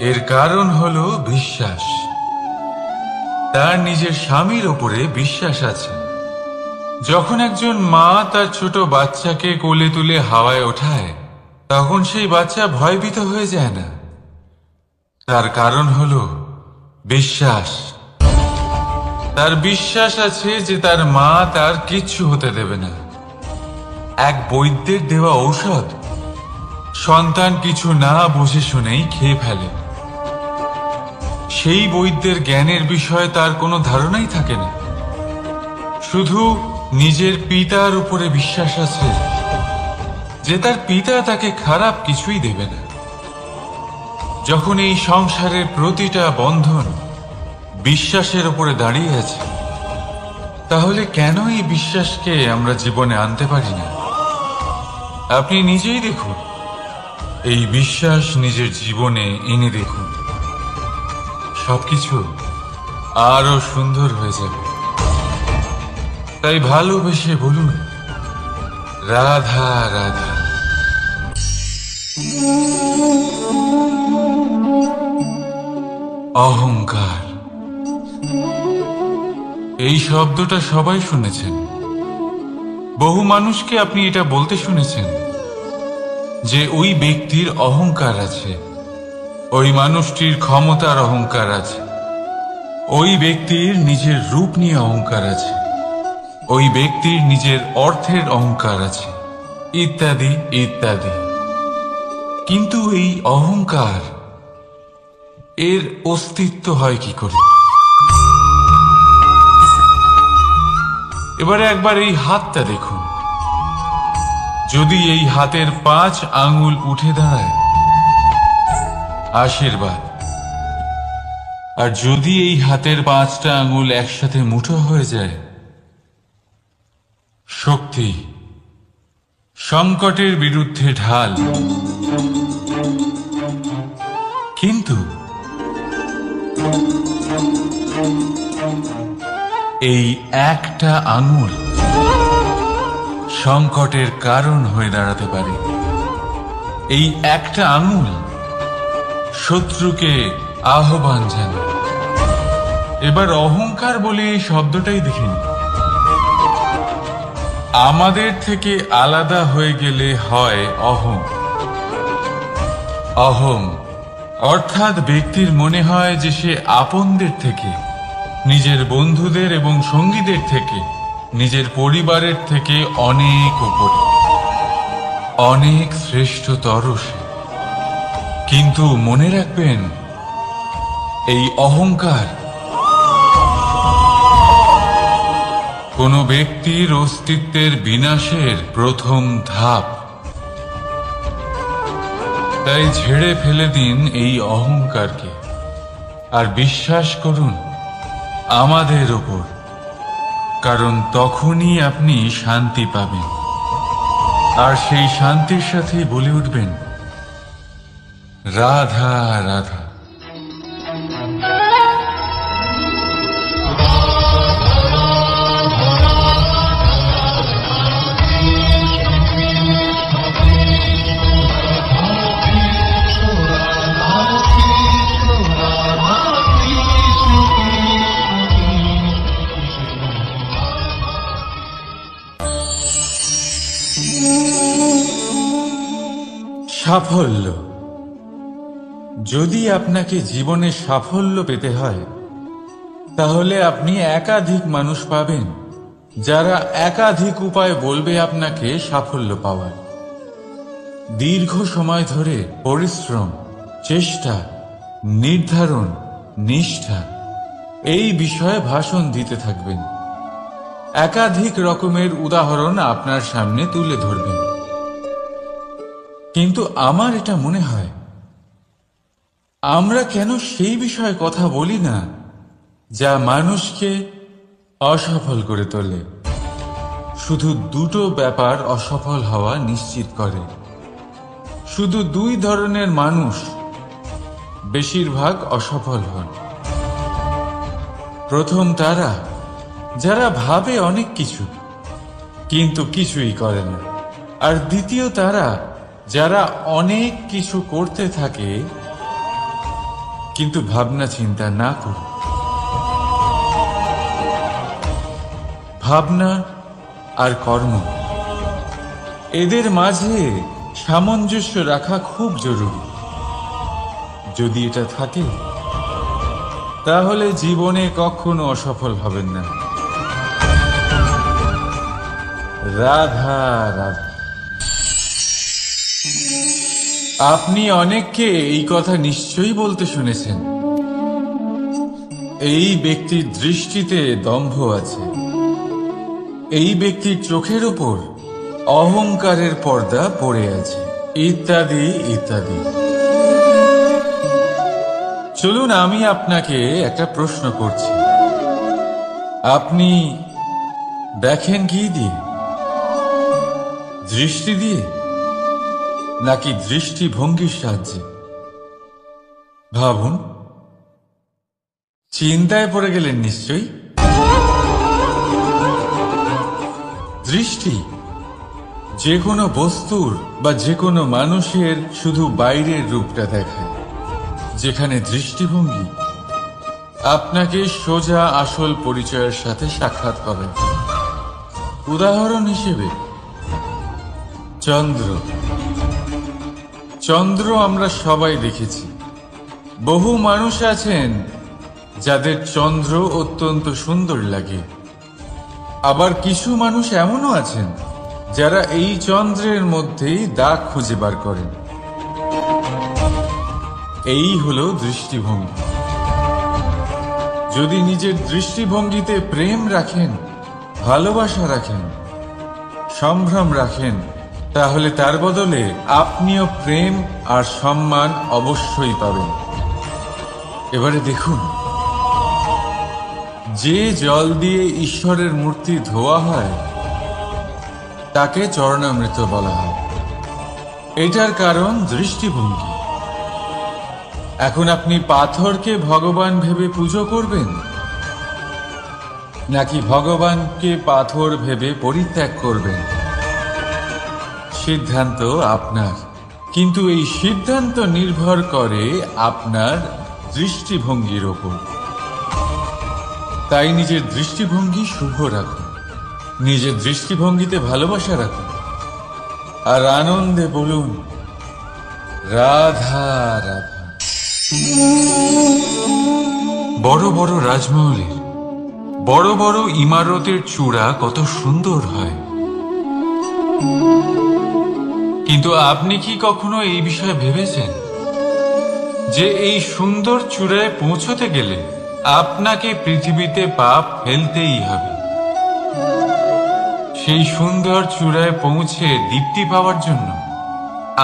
এর কারণ হলো বিশ্বাস। তার নিজের স্বামীর ওপরে বিশ্বাস আছে। যখন একজন মা তার ছোট বাচ্চাকে কোলে তুলে হাওয়ায় ওঠায়, তখন সেই বাচ্চা ভয়ভীত হয়ে যায় না। তার কারণ হলো বিশ্বাস। তার বিশ্বাস আছে যে তার মা তার কিচ্ছু হতে দেবে না। এক বৈদ্যের দেওয়া ঔষধ সন্তান কিছু না বুঝে শুনেই খেয়ে ফেলে। সেই বৈদ্যের জ্ঞানের বিষয়ে তার কোনো ধারণাই থাকে না, শুধু নিজের পিতার উপরে বিশ্বাস আছে যে তার পিতা তাকে খারাপ কিছুই দেবে না। যখন এই সংসারের প্রতিটা বন্ধন বিশ্বাসের উপরে দাঁড়িয়ে আছে, তাহলে কেন এই বিশ্বাসকে আমরা জীবনে আনতে পারি না? আপনি নিজেই দেখুন, এই বিশ্বাস নিজের জীবনে এনে দেখুন, সবকিছু আরো সুন্দর হয়ে যাবে। তাই ভালোবেসে বলুন, রাধা রাধা। অহংকার, এই শব্দটা সবাই শুনেছেন। বহু মানুষকে আপনি এটা বলতে শুনেছেন যে ওই ব্যক্তির অহংকার আছে, ওই মানুষটির ক্ষমতার অহংকার আছে, ওই ব্যক্তির নিজের রূপ নিয়ে অহংকার আছে, ওই ব্যক্তির নিজের অর্থের অহংকার আছে, ইত্যাদি ইত্যাদি। কিন্তু এই অহংকার, এর অস্তিত্ব হয় কি করে? এবারে একবার এই হাতটা দেখুন। যদি এই হাতের 5 আঙ্গুল উঠে দাঁড়ায়, আশীর্বাদ। আর যদি এই হাতের 5টা আঙ্গুল একসাথে মুঠো হয়ে যায়, শক্তি, সংকটের বিরুদ্ধে ঢাল। কিন্তু এই একটা আঙুল সংকটের কারণ হয়ে দাঁড়াতে পারে। এই একটা আঙুল শত্রুকে আহ্বান জানায়। এবার অহংকার বলে এই শব্দটাই দেখিনি। আমাদের থেকে আলাদা হয়ে গেলে হয় অহং। অহং অর্থাৎ ব্যক্তির মনে হয় যে সে আপনদের থেকে, নিজের বন্ধুদের এবং সঙ্গীদের থেকে, নিজের পরিবারের থেকে অনেক উপরে, অনেক শ্রেষ্ঠতর সে। কিন্তু মনে রাখবেন, এই অহংকার কোন ব্যক্তির অস্তিত্বের বিনাশের প্রথম ধাপ। তাই ঝেড়ে ফেলে দিন এই অহংকারকে, আর বিশ্বাস করুন আমাদের ওপর, কারণ তখনই আপনি শান্তি পাবেন। আর সেই শান্তির সাথেই বলে উঠবেন, রাধা রাধা। সাফল্য। যদি আপনাকে জীবনে সাফল্য পেতে হয়, তাহলে আপনি একাধিক মানুষ পাবেন যারা একাধিক উপায় বলবে আপনাকে সাফল্য পাওয়ার। দীর্ঘ সময় ধরে পরিশ্রম, চেষ্টা, নির্ধারণ, নিষ্ঠা, এই বিষয়ে ভাষণ দিতে থাকবেন। একাধিক রকমের উদাহরণ আপনার সামনে তুলে ধরবেন। কিন্তু আমার এটা মনে হয়, আমরা কেন সেই বিষয়ে কথা বলি না যা মানুষকে অসফল করে তোলে? শুধু দুটো ব্যাপার অসফল হওয়া নিশ্চিত করে। শুধু 2 ধরনের মানুষ বেশিরভাগ অসফল হন। প্রথম তারা যারা ভাবে অনেক কিছু কিন্তু কিছুই করে না। আর দ্বিতীয় তারা যারা অনেক কিছু করতে থাকে কিন্তু ভাবনা চিন্তা না করে। ভাবনা আর কর্ম, এদের মাঝে সামঞ্জস্য রাখা খুব জরুরি। যদি এটা থাকে, তাহলে জীবনে কখনো অসফল হবেন না। রাধা রাধা। আপনি অনেককে এই কথা নিশ্চয়ই বলতে শুনেছেন, এই ব্যক্তির দৃষ্টিতে দম্ভ আছে, এই ব্যক্তির চোখের ওপর অহংকারের পর্দা পড়ে আছে, ইত্যাদি ইত্যাদি। চলুন আমি আপনাকে একটা প্রশ্ন করছি। আপনি দেখেন কি দিয়ে? দৃষ্টি দিয়ে নাকি দৃষ্টিভঙ্গির সাহায্যে? ভাবুন। চিন্তায় পড়ে গেলেন নিশ্চয়ই। দৃষ্টি যে কোনো বস্তুর বা যে কোনো মানুষের শুধু বাইরের রূপটা দেখায়, যেখানে দৃষ্টিভঙ্গি আপনাকে সোজা আসল পরিচয়ের সাথে সাক্ষাৎ করে। উদাহরণ হিসেবে চন্দ্র। চন্দ্র আমরা সবাই দেখেছি। বহু মানুষ আছেন যাদের চন্দ্র অত্যন্ত সুন্দর লাগে। আবার কিছু মানুষ এমনও আছেন যারা এই চন্দ্রের মধ্যেই দাগ খুঁজে বার করেন। এই হলো দৃষ্টিভঙ্গি। যদি নিজের দৃষ্টিভঙ্গিতে প্রেম রাখেন, ভালোবাসা রাখেন, সম্ভ্রম রাখেন, তাহলে তার বদলে আপনিও প্রেম আর সম্মান অবশ্যই পাবেন। এবারে দেখুন, যে জল দিয়ে ঈশ্বরের মূর্তি ধোয়া হয় তাকে চরণামৃত বলা হয়। এটার কারণ দৃষ্টিভঙ্গি। এখন আপনি পাথরকে ভগবান ভেবে পুজো করবেন, নাকি ভগবানকে পাথর ভেবে পরিত্যাগ করবেন? সিদ্ধান্ত আপনার, কিন্তু এই সিদ্ধান্ত নির্ভর করে আপনার দৃষ্টিভঙ্গির ওপর। তাই নিজের দৃষ্টিভঙ্গি শুভ রাখুন, নিজের দৃষ্টিভঙ্গিতে ভালোবাসা রাখুন, আর আনন্দে বলুন রাধা রাধা। বড় বড় রাজমহলের বড় বড় ইমারতের চূড়া কত সুন্দর হয়, কিন্তু আপনি কি কখনো এই বিষয়ে ভেবেছেন যে এই সুন্দর চূড়ায় পৌঁছতে গেলে আপনাকে পৃথিবীতে পা ফেলতেই হবে? সেই সুন্দর চূড়ায় পৌঁছে দীপ্তি পাওয়ার জন্য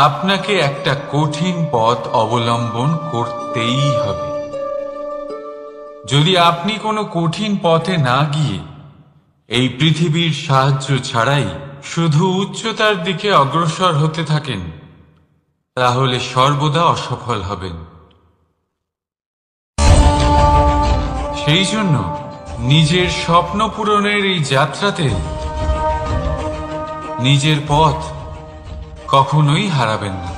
আপনাকে একটা কঠিন পথ অবলম্বন করতেই হবে। যদি আপনি কোনো কঠিন পথে না গিয়ে এই পৃথিবীর সাহায্য ছাড়াই শুধু উচ্চতার দিকে অগ্রসর হতে থাকেন, তাহলে সর্বদা অসফল হবেন। সেই জন্য নিজের স্বপ্ন পূরণের এই যাত্রাতে নিজের পথ কখনোই হারাবেন না,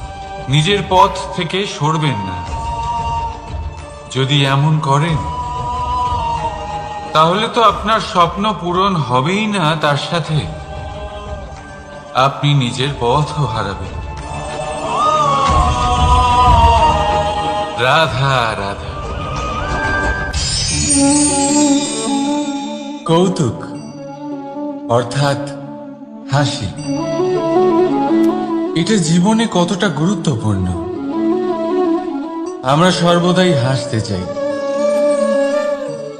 নিজের পথ থেকে সরবেন না। যদি এমন করেন তাহলে তো আপনার স্বপ্ন পূরণ হবেই না, তার সাথে আপনি নিজের পথও হারাবেন। রাধা রাধা। কৌতুক অর্থাৎ হাসি, এটা জীবনে কতটা গুরুত্বপূর্ণ। আমরা সর্বদাই হাসতে চাই,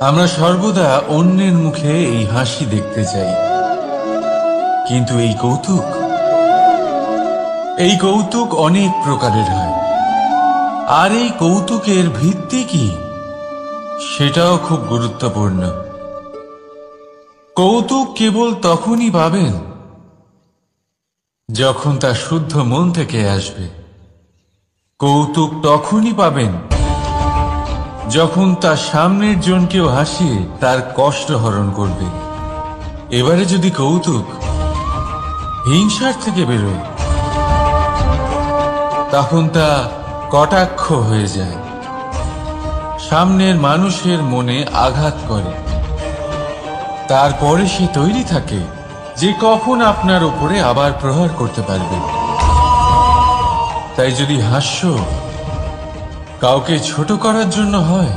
আমরা সর্বদা অন্যের মুখে এই হাসি দেখতে চাই। কিন্তু এই কৌতুক অনেক প্রকারের হয়, আর এই কৌতুকের ভিত্তি কি সেটাও খুব গুরুত্বপূর্ণ। কৌতুক কেবল তখনই পাবেন যখন তা শুদ্ধ মন থেকে আসবে। কৌতুক তখনই পাবেন যখন তার সামনের জনকেও হাসিয়ে তার কষ্ট হরণ করবে। এবারে যদি কৌতুক হিংসার থেকে বেরোয়, তখন তা কটাক্ষ হয়ে যায়, সামনের মানুষের মনে আঘাত করে। তারপরে সে তৈরি থাকে যে কখন আপনার উপরে আবার প্রহার করতে পারবে। তাই যদি হাস্য কাউকে ছোট করার জন্য হয়,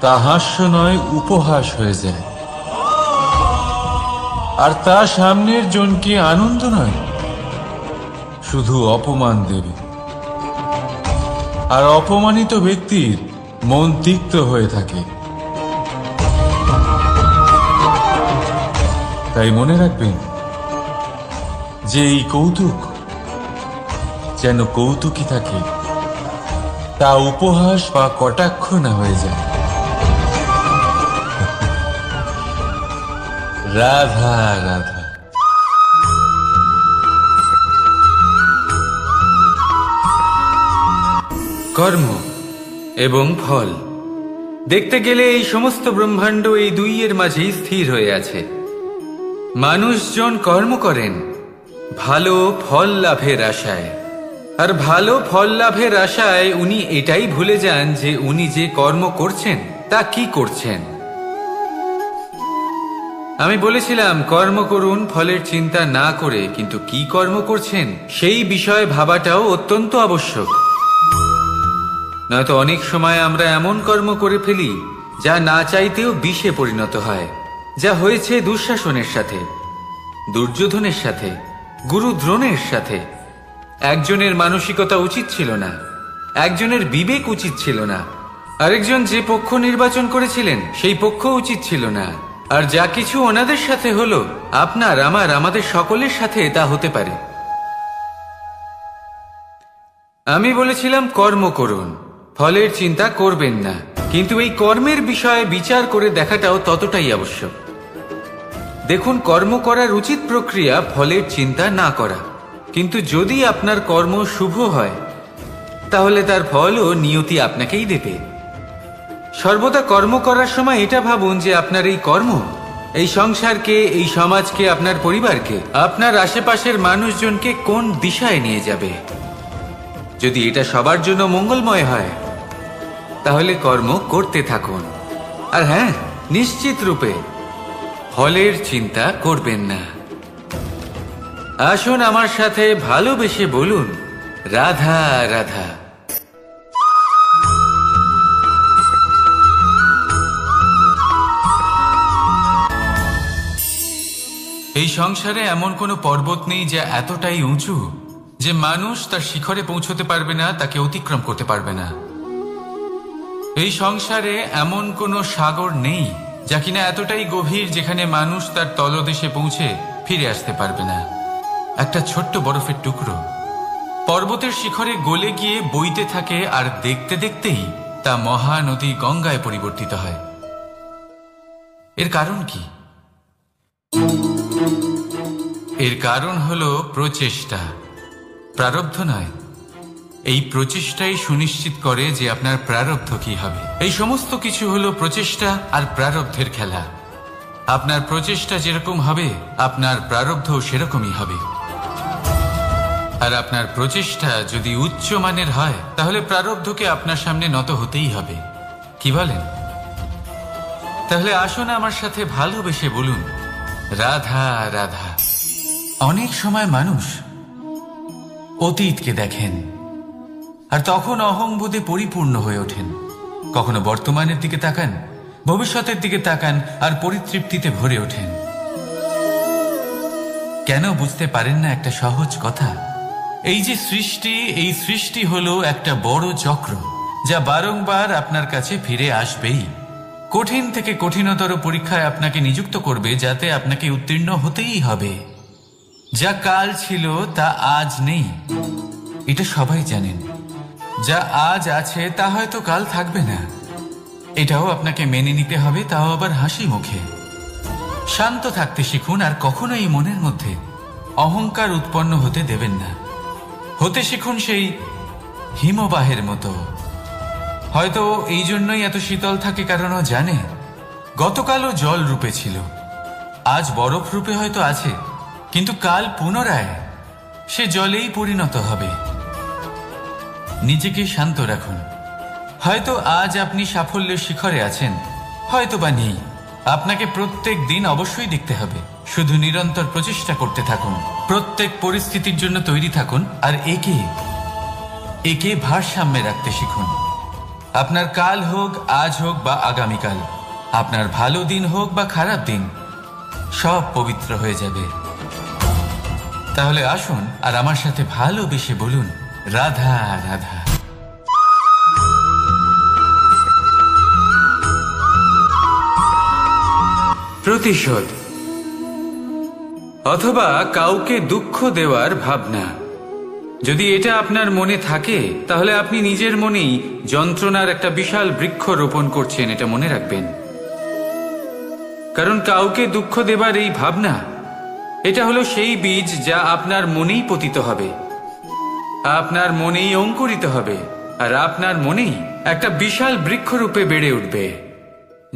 তা হাস্য নয়, উপহাস হয়ে যায়। আর তা সামনের জনকে আনন্দ নয়, শুধু অপমান দেবে। আর অপমানিত ব্যক্তির মন তিক্ত হয়ে থাকে। তাই মনে রাখবেন যে এই কৌতুক যেন কৌতুকই থাকে, তা উপহাস বা কটাক্ষ না হয়ে যায়। রাধা রাধা। কর্ম এবং ফল দেখতে গেলে এই সমস্ত ব্রহ্মাণ্ড এই দুইয়ের মাঝেই স্থির হয়ে আছে। মানুষজন কর্ম করেন ভালো ফল লাভের আশায়, আর ভালো ফল লাভের আশায় উনি এটাই ভুলে যান যে উনি যে কর্ম করছেন তা কি করছেন। আমি বলেছিলাম কর্ম করুন ফলের চিন্তা না করে, কিন্তু কি কর্ম করছেন সেই বিষয়ে ভাবাটাও অত্যন্ত আবশ্যক। নয়তো অনেক সময় আমরা এমন কর্ম করে ফেলি যা না চাইতেও বিষে পরিণত হয়, যা হয়েছে দুঃশাসনের সাথে, দুর্যোধনের সাথে, গুরু দ্রোণের সাথে। একজনের মানসিকতা উচিত ছিল না, একজনের বিবেক উচিত ছিল না, আরেকজন যে পক্ষ নির্বাচন করেছিলেন সেই পক্ষ উচিত ছিল না। আর যা কিছু ওনাদের সাথে হলো, আপনার আমাদের সকলের সাথে তা হতে পারে। আমি বলেছিলাম কর্ম করুন, ফলের চিন্তা করবেন না, কিন্তু এই কর্মের বিষয়ে বিচার করে দেখাটাও ততটাই আবশ্যক। দেখুন, কর্ম করার উচিত প্রক্রিয়া ফলের চিন্তা না করা, কিন্তু যদি আপনার কর্ম শুভ হয় তাহলে তার ফলও নিয়তি আপনাকেই দেবে। সর্বদা কর্ম করার সময় এটা ভাবুন যে আপনার এই কর্ম এই সংসারকে, এই সমাজকে, আপনার পরিবারকে, আপনার আশেপাশের মানুষজনকে কোন দিশায় নিয়ে যাবে। যদি এটা সবার জন্য মঙ্গলময় হয় তাহলে কর্ম করতে থাকুন। আর হ্যাঁ, নিশ্চিত রূপে ফলের চিন্তা করবেন না। আসুন আমার সাথে ভালোবেসে বলুন, রাধা রাধা। এই সংসারে এমন কোনো পর্বত নেই যা এতটাই উঁচু যে মানুষ তার শিখরে পৌঁছতে পারবে না, তাকে অতিক্রম করতে পারবে না। এই সংসারে এমন কোনো সাগর নেই যা কিনা এতটাই গভীর যেখানে মানুষ তার তলদেশে পৌঁছে ফিরে আসতে পারবে না। একটা ছোট্ট বরফের টুকরো পর্বতের শিখরে গলে গিয়ে বইতে থাকে, আর দেখতে দেখতেই তা মহানদী গঙ্গায় পরিবর্তিত হয়। এর কারণ কি? এর কারণ হলো প্রচেষ্টা, প্রারব্ধ নয়। এই প্রচেষ্টাই সুনিশ্চিত করে যে আপনার প্রারব্ধ কি হবে। এই সমস্ত কিছু হলো প্রচেষ্টা আর প্রারব্ধের খেলা। আপনার প্রচেষ্টা যেরকম হবে আপনার প্রারব্ধ সেরকমই হবে। আর আপনার প্রচেষ্টা যদি উচ্চ মানের হয় তাহলে প্রারব্ধকে আপনার সামনে নত হতেই হবে। কি বলেন? তাহলে আসুন আমার সাথে ভালোবেসে বলুন, রাধা রাধা। অনেক সময় মানুষ অতীতকে দেখেন আর তখন অহংবোধে পরিপূর্ণ হয়ে ওঠেন। কখনো বর্তমানের দিকে তাকান, ভবিষ্যতের দিকে তাকান আর পরিতৃপ্তিতে ভরে ওঠেন। কেন বুঝতে পারেন না একটা সহজ কথা? এই যে সৃষ্টি, এই সৃষ্টি হলো একটা বড় চক্র যা বারংবার আপনার কাছে ফিরে আসবেই। কঠিন থেকে কঠিনতর পরীক্ষায় আপনাকে নিযুক্ত করবে, যাতে আপনাকে উত্তীর্ণ হতেই হবে। যা কাল ছিল তা আজ নেই, এটা সবাই জানেন। যা আজ আছে তা হয়তো কাল থাকবে না, এটাও আপনাকে মেনে নিতে হবে, তাও আবার হাসি মুখে। শান্ত থাকতে শিখুন আর কখনোই মনের মধ্যে অহংকার উৎপন্ন হতে দেবেন না। হতে শিখুন সেই হিমবাহের মতো। হয়তো এই জন্যই এত শীতল থাকে, কারণ ও জানে গতকালও জল রূপে ছিল, আজ বরফ রূপে হয়তো আছে, কিন্তু কাল পুনরায় সে জলেই পরিণত হবে। নিজেকে শান্ত রাখুন। হয়তো আজ আপনি সাফল্যের শিখরে আছেন, হয়তো বা নেই। আপনাকে প্রত্যেক দিন অবশ্যই দেখতে হবে। শুধু নিরন্তর প্রচেষ্টা করতে থাকুন, প্রত্যেক পরিস্থিতির জন্য তৈরি থাকুন, আর একে ভারসাম্যে রাখতে শিখুন। আপনার কাল হোক, আজ হোক বা আগামীকাল, আপনার ভালো দিন হোক বা খারাপ দিন, সব পবিত্র হয়ে যাবে। তাহলে আসুন আর আমার সাথে ভালোবেসে বলুন, রাধা রাধা। প্রতিশোধ অথবা কাউকে দুঃখ দেওয়ার ভাবনা। যদি এটা আপনার মনে থাকে তাহলে আপনি নিজের মনেই যন্ত্রণার একটা বিশাল বৃক্ষ রোপণ করছেন, এটা মনে রাখবেন। কারণ কাউকে দুঃখ দেবার এই ভাবনা, এটা হলো সেই বীজ যা আপনার মনেই পতিত হবে, আপনার মনেই অঙ্কুরিত হবে, আর আপনার মনেই একটা বিশাল বৃক্ষরূপে বেড়ে উঠবে।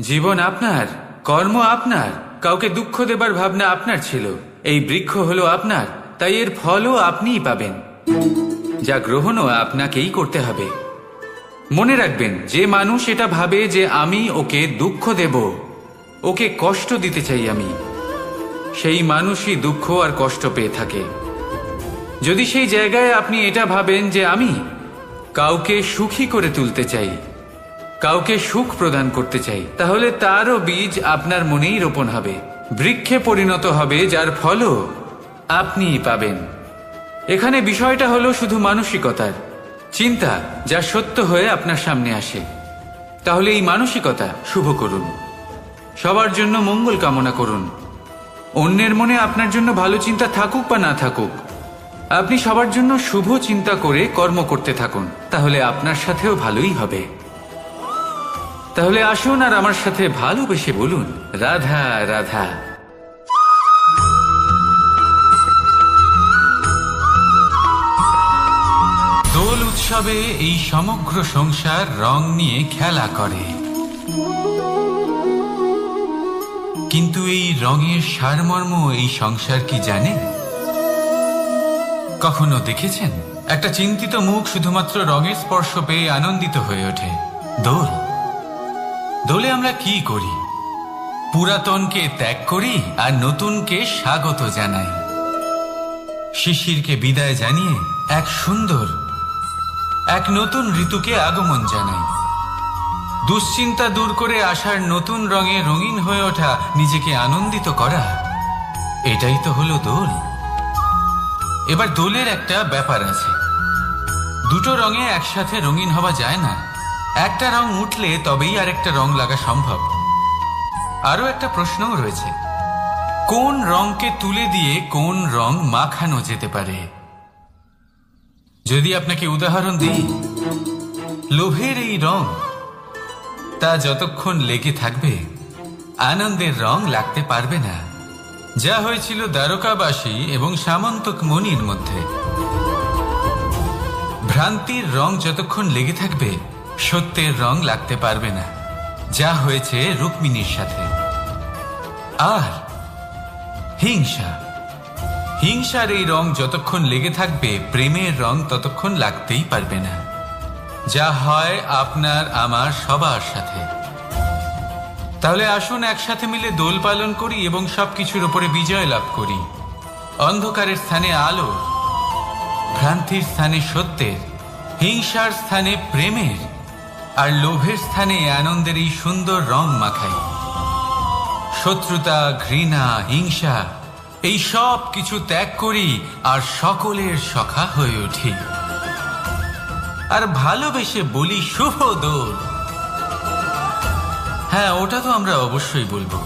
জীবন আপনার, কর্ম আপনার, কাউকে দুঃখ দেবার ভাবনা আপনার ছিল, এই বৃক্ষ হলো আপনার, তাই এর ফলও আপনিই পাবেন, যা গ্রহণও আপনাকেই করতে হবে। মনে রাখবেন, যে মানুষ এটা ভাবে যে আমি ওকে দুঃখ দেব, ওকে কষ্ট দিতে চাই আমি, সেই মানুষই দুঃখ আর কষ্ট পেয়ে থাকে। যদি সেই জায়গায় আপনি এটা ভাবেন যে আমি কাউকে সুখী করে তুলতে চাই, কাউকে সুখ প্রদান করতে চাই, তাহলে তারও বীজ আপনার মনেই রোপণ হবে, বৃক্ষে পরিণত হবে, যার ফলও আপনিই পাবেন। এখানে বিষয়টা হলো শুধু মানসিকতার চিন্তা, যা সত্য হয়ে আপনার সামনে আসে। তাহলে এই মানসিকতা শুভ করুন, সবার জন্য মঙ্গল কামনা করুন। অন্যের মনে আপনার জন্য ভালো চিন্তা থাকুক বা না থাকুক, আপনি সবার জন্য শুভ চিন্তা করে কর্ম করতে থাকুন, তাহলে আপনার সাথেও ভালোই হবে। তাহলে আসুন আর আমার সাথে ভালোবেসে বলুন, রাধা রাধা। দোল উৎসবে এই সমগ্র সংসার রং নিয়ে খেলা করে, কিন্তু এই রঙের সারমর্ম এই সংসার কি জানে? কখনো দেখেছেন একটা চিন্তিত মুখ শুধুমাত্র রঙের স্পর্শ পেয়ে আনন্দিত হয়ে ওঠে? দোলে আমরা কি করি? পুরাতনকে ত্যাগ করি আর নতুনকে স্বাগত জানাই। শিশিরকে বিদায় জানিয়ে এক সুন্দর, এক নতুন ঋতুকে আগমন জানাই। দুশ্চিন্তা দূর করে আসার নতুন রঙে রঙিন হয়ে ওঠা, নিজেকে আনন্দিত করা, এটাই তো হলো দোল। এবার দোলের একটা ব্যাপার আছে, দুটো রঙে একসাথে রঙিন হওয়া যায় না। একটা রং উঠলে তবেই আরেকটা রং লাগা সম্ভব। আরো একটা প্রশ্নও রয়েছে, কোন রংকে তুলে দিয়ে কোন রং মাখানো যেতে পারে? যদি আপনাকে উদাহরণ দিই, লোভের এই রং, তা যতক্ষণ লেগে থাকবে আনন্দের রং লাগতে পারবে না, যা হয়েছিল দ্বারকাবাসী এবং সামন্তক মণির মধ্যে। ভ্রান্তির রং যতক্ষণ লেগে থাকবে সত্যের রং লাগতে পারবে না, যা হয়েছে রুক্মিণীর সাথে। আর হিংসার এই রং যতক্ষণ লেগে থাকবে প্রেমের রং ততক্ষণ লাগতেই পারবে না, যা হয় আপনার আমার সবার সাথে। তাহলে আসুন একসাথে মিলে দোল পালন করি এবং সবকিছুর উপরে বিজয় লাভ করি। অন্ধকারের স্থানে আলো, ভ্রান্তির স্থানে সত্যের, হিংসার স্থানে প্রেমের, আর লোভের স্থানে আনন্দের এই সুন্দর রং মাখাই। শত্রুতা, ঘৃণা, হিংসা, এই সব কিছু ত্যাগ করি আর সকলের সখা হয়ে উঠি, আর ভালোবেসে বলি শুভ দোল। হ্যাঁ, ওটা তো আমরা অবশ্যই বলবো,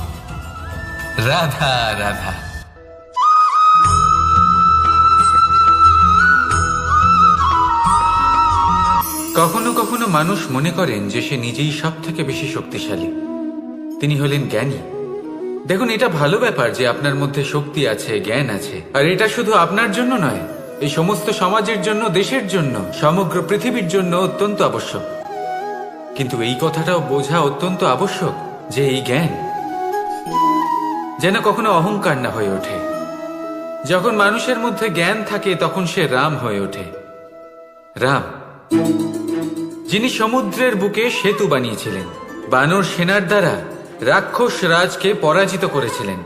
রাধা রাধা। কখনো কখনো মানুষ মনে করেন যে সে নিজেই সব থেকে বেশি শক্তিশালী, তিনি হলেন জ্ঞানী। দেখুন, এটা ভালো ব্যাপার যে আপনার মধ্যে শক্তি আছে, জ্ঞান আছে, আর এটা শুধু আপনার জন্য নয়, এই সমস্ত সমাজের জন্য, দেশের জন্য, সমগ্র পৃথিবীর জন্য অত্যন্ত আবশ্যক। কিন্তু এই কথাটাও বোঝা অত্যন্ত আবশ্যক যে এই জ্ঞান যেন কখনো অহংকার না হয়ে ওঠে। যখন মানুষের মধ্যে জ্ঞান থাকে তখন সে রাম হয়ে ওঠে। রাম, যিনি সমুদ্রের বুকে সেতু বানিয়েছিলেন, বানর সেনার দ্বারা রাক্ষস রাজকে পরাজিত করেছিলেন,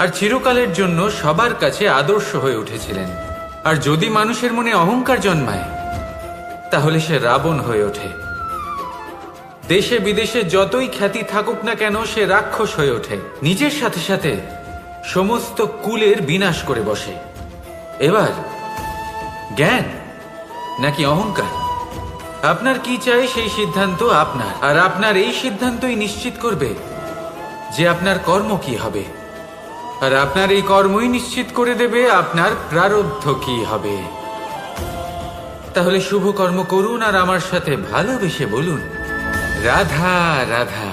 আর চিরকালের জন্য সবার কাছে আদর্শ হয়ে উঠেছিলেন। আর যদি মানুষের মনে অহংকার জন্মায় তাহলে সে রাবণ হয়ে ওঠে। দেশে বিদেশে যতই খ্যাতি থাকুক না কেন, সে রাক্ষস হয়ে ওঠে, নিজের সাথে সাথে সমস্ত কুলের বিনাশ করে বসে। এবার জ্ঞান নাকি অহংকার, আপনার কি চাই সেই সিদ্ধান্ত আপনার, আর আপনার এই সিদ্ধান্তই নিশ্চিত করবে যে আপনার কর্ম কি হবে, আর আপনার এই কর্মই নিশ্চিত করে দেবে আপনার প্রারব্ধ কি হবে। তাহলে শুভ কর্ম করুন আর আমার সাথে ভালোবেসে বলুন, রাধা রাধা।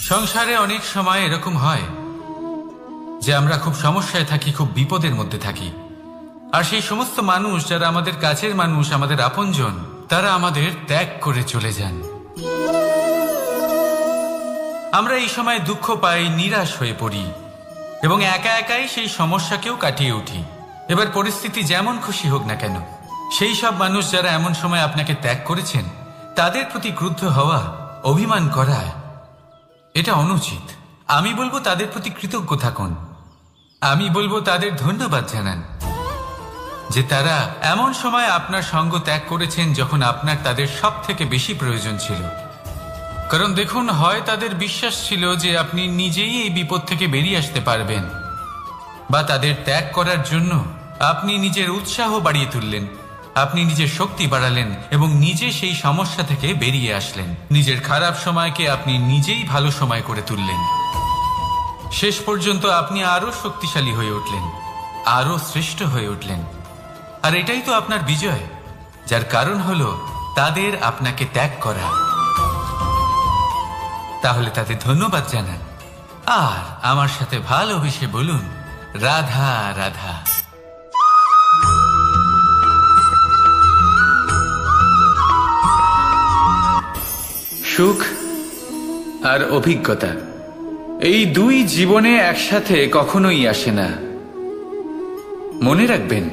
সংসারে অনেক সময় এরকম হয় যে আমরা খুব সমস্যায় থাকি, খুব বিপদের মধ্যে থাকি। আর সেই সমস্ত মানুষ যারা আমাদের কাছের মানুষ, আমাদের আপনজন, তারা আমাদের ত্যাগ করে চলে যান। আমরা এই সময় দুঃখ পাই, নিরাশ হয়ে পড়ি এবং একা একাই সেই সমস্যাকেও কাটিয়ে উঠি। এবার পরিস্থিতি যেমন খুশি হোক না কেন, সেই সব মানুষ যারা এমন সময় আপনাকে ত্যাগ করেছেন, তাদের প্রতি ক্রুদ্ধ হওয়া, অভিমান করা, এটা অনুচিত। আমি বলবো তাদের প্রতি কৃতজ্ঞ থাকুন। আমি বলবো তাদের ধন্যবাদ জানান যে তারা এমন সময় আপনার সঙ্গ ত্যাগ করেছেন যখন আপনার তাদের সব থেকে বেশি প্রয়োজন ছিল। কারণ দেখুন, হয় তাদের বিশ্বাস ছিল যে আপনি নিজেই এই বিপদ থেকে বেরিয়ে আসতে পারবেন, বা তাদের ত্যাগ করার জন্য আপনি নিজের উৎসাহ বাড়িয়ে তুললেন, আপনি নিজের শক্তি বাড়ালেন এবং নিজে সেই সমস্যা থেকে বেরিয়ে আসলেন। নিজের খারাপ সময়কে আপনি নিজেই ভালো সময় করে তুললেন। শেষ পর্যন্ত আপনি আরো শক্তিশালী হয়ে উঠলেন, আরো শ্রেষ্ঠ হয়ে উঠলেন। আর এটাই তো আপনার বিজয়, যার কারণ হলো তাদের আপনাকে ত্যাগ করা। তাহলে তাদের ধন্যবাদ জানান আর আমার সাথে ভালোবেসে বলুন, রাধা রাধা। সুখ আর অভিজ্ঞতা, এই দুই জীবনে একসাথে কখনোই আসে না। মনে রাখবেন,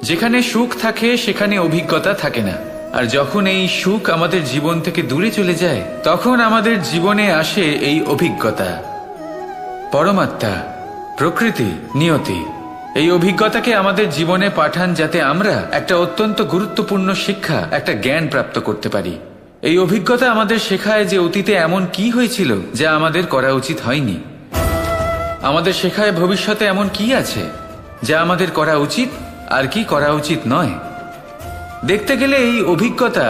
যেখানে সুখ থাকে সেখানে অভিজ্ঞতা থাকে না। আর যখন এই সুখ আমাদের জীবন থেকে দূরে চলে যায়, তখন আমাদের জীবনে আসে এই অভিজ্ঞতা। পরমাত্মা, প্রকৃতি, নিয়তি এই অভিজ্ঞতাকে আমাদের জীবনে পাঠান যাতে আমরা একটা অত্যন্ত গুরুত্বপূর্ণ শিক্ষা, একটা জ্ঞান প্রাপ্ত করতে পারি। এই অভিজ্ঞতা আমাদের শেখায় যে অতীতে এমন কি হয়েছিল যা আমাদের করা উচিত হয়নি। আমাদের শেখায় ভবিষ্যতে এমন কি আছে যা আমাদের করা উচিত আর কি করা উচিত নয়। দেখতে গেলে এই অভিজ্ঞতা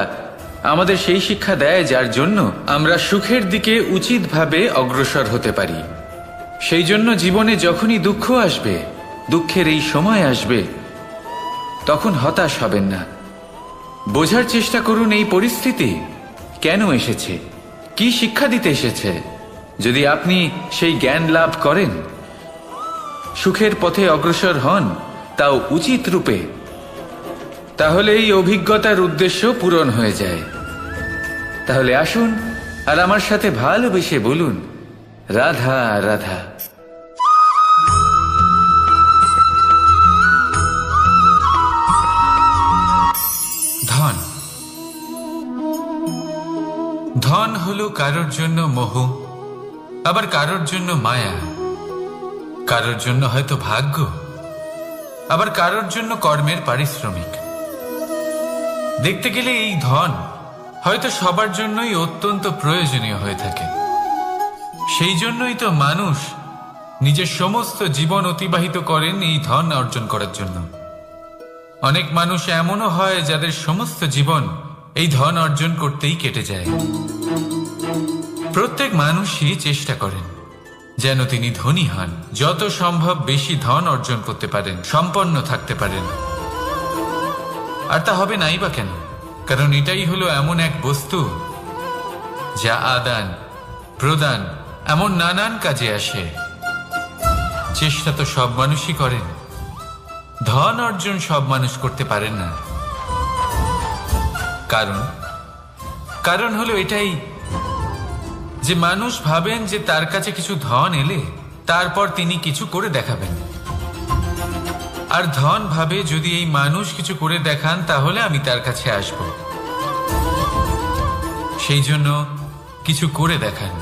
আমাদের সেই শিক্ষা দেয় যার জন্য আমরা সুখের দিকে উচিতভাবে অগ্রসর হতে পারি। সেই জন্য জীবনে যখনই দুঃখ আসবে, দুঃখের এই সময় আসবে, তখন হতাশ হবেন না। বোঝার চেষ্টা করুন এই পরিস্থিতি কেন এসেছে, কি শিক্ষা দিতে এসেছে। যদি আপনি সেই জ্ঞান লাভ করেন, সুখের পথে অগ্রসর হন, তাও উচিত রূপে, তাহলে এই অভিজ্ঞতার উদ্দেশ্য পূরণ হয়ে যায়। তাহলে আসুন আর আমার সাথে ভালোবেসে বলুন, রাধা রাধা। ধন, ধন হলো কারোর জন্য মোহ, আবার কারোর জন্য মায়া, কারোর জন্য হয়তো ভাগ্য, আবার কারোর জন্য কর্মের পারিশ্রমিক। দেখতে গেলে এই ধন হয়তো সবার জন্যই অত্যন্ত প্রয়োজনীয় হয়ে থাকে। সেই জন্যই তো মানুষ নিজের সমস্ত জীবন অতিবাহিত করেন এই ধন অর্জন করার জন্য। অনেক মানুষ এমনও হয় যাদের সমস্ত জীবন এই ধন অর্জন করতেই কেটে যায়। প্রত্যেক মানুষই চেষ্টা করেন যেন তিনি ধনী হন, যত সম্ভব বেশি ধন অর্জন করতে পারেন, সম্পন্ন থাকতে পারেন। আর তা হবে নাই বা কেন? কারণ এটাই হলো এমন এক বস্তু যা আদান প্রদান এমন নানান কাজে আসে। চেষ্টা তো সব মানুষই করেন, ধন অর্জন সব মানুষ করতে পারেন না। কারণ হলো এটাই যে মানুষ ভাবেন যে তার কাছে কিছু ধন এলে তারপর তিনি কিছু করে দেখাবেন। আর ধন ভাবে যদি এই মানুষ কিছু করে দেখান তাহলে আমি তার কাছে আসব। সেই জন্য কিছু করে দেখান,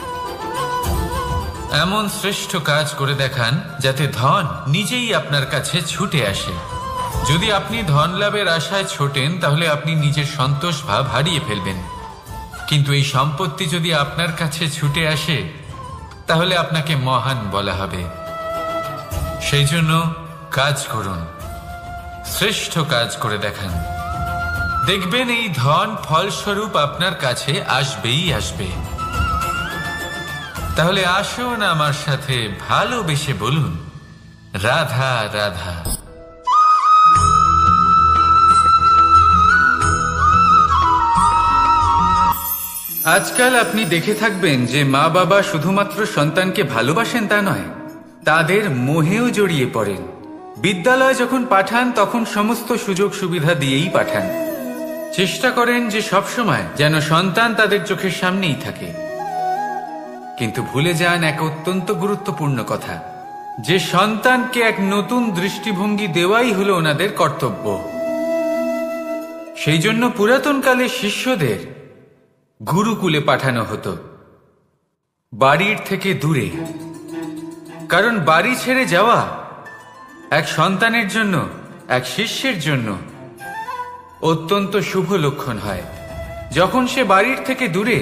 এমন শ্রেষ্ঠ কাজ করে দেখান যাতে ধন নিজেই আপনার কাছে ছুটে আসে। যদি আপনি ধন লাভের আশায় ছোটেন তাহলে আপনি নিজের সন্তোষ ভাব হারিয়ে ফেলবেন। কিন্তু এই সম্পত্তি যদি আপনার কাছে ছুটে আসে তাহলে আপনাকে মহান বলা হবে। সেই জন্য কাজ করুন, শ্রেষ্ঠ কাজ করে দেখান, দেখবেন এই ধন ফলস্বরূপ আপনার কাছে আসবেই আসবে। তাহলে আসুন আমার সাথে ভালোবেসে বলুন, রাধা রাধা। আজকাল আপনি দেখে থাকবেন যে মা বাবা শুধুমাত্র সন্তানকে ভালোবাসেন তা নয়, তাদের মোহেও জড়িয়ে পড়েন। বিদ্যালয়ে যখন পাঠান তখন সমস্ত সুযোগ সুবিধা দিয়েই পাঠান। চেষ্টা করেন যে সবসময় যেন সন্তান তাদের চোখের সামনেই থাকে। কিন্তু ভুলে যান এক অত্যন্ত গুরুত্বপূর্ণ কথা, যে সন্তানকে এক নতুন দৃষ্টিভঙ্গি দেওয়াই হলো ওনাদের কর্তব্য। সেই জন্য পুরাতনকালে শিষ্যদের গুরুকুলে পাঠানো হতো, বাড়ির থেকে দূরে। কারণ বাড়ি ছেড়ে যাওয়া এক সন্তানের জন্য, এক শিষ্যের জন্য অত্যন্ত শুভ লক্ষণ হয়। যখন সে বাড়ির থেকে দূরে,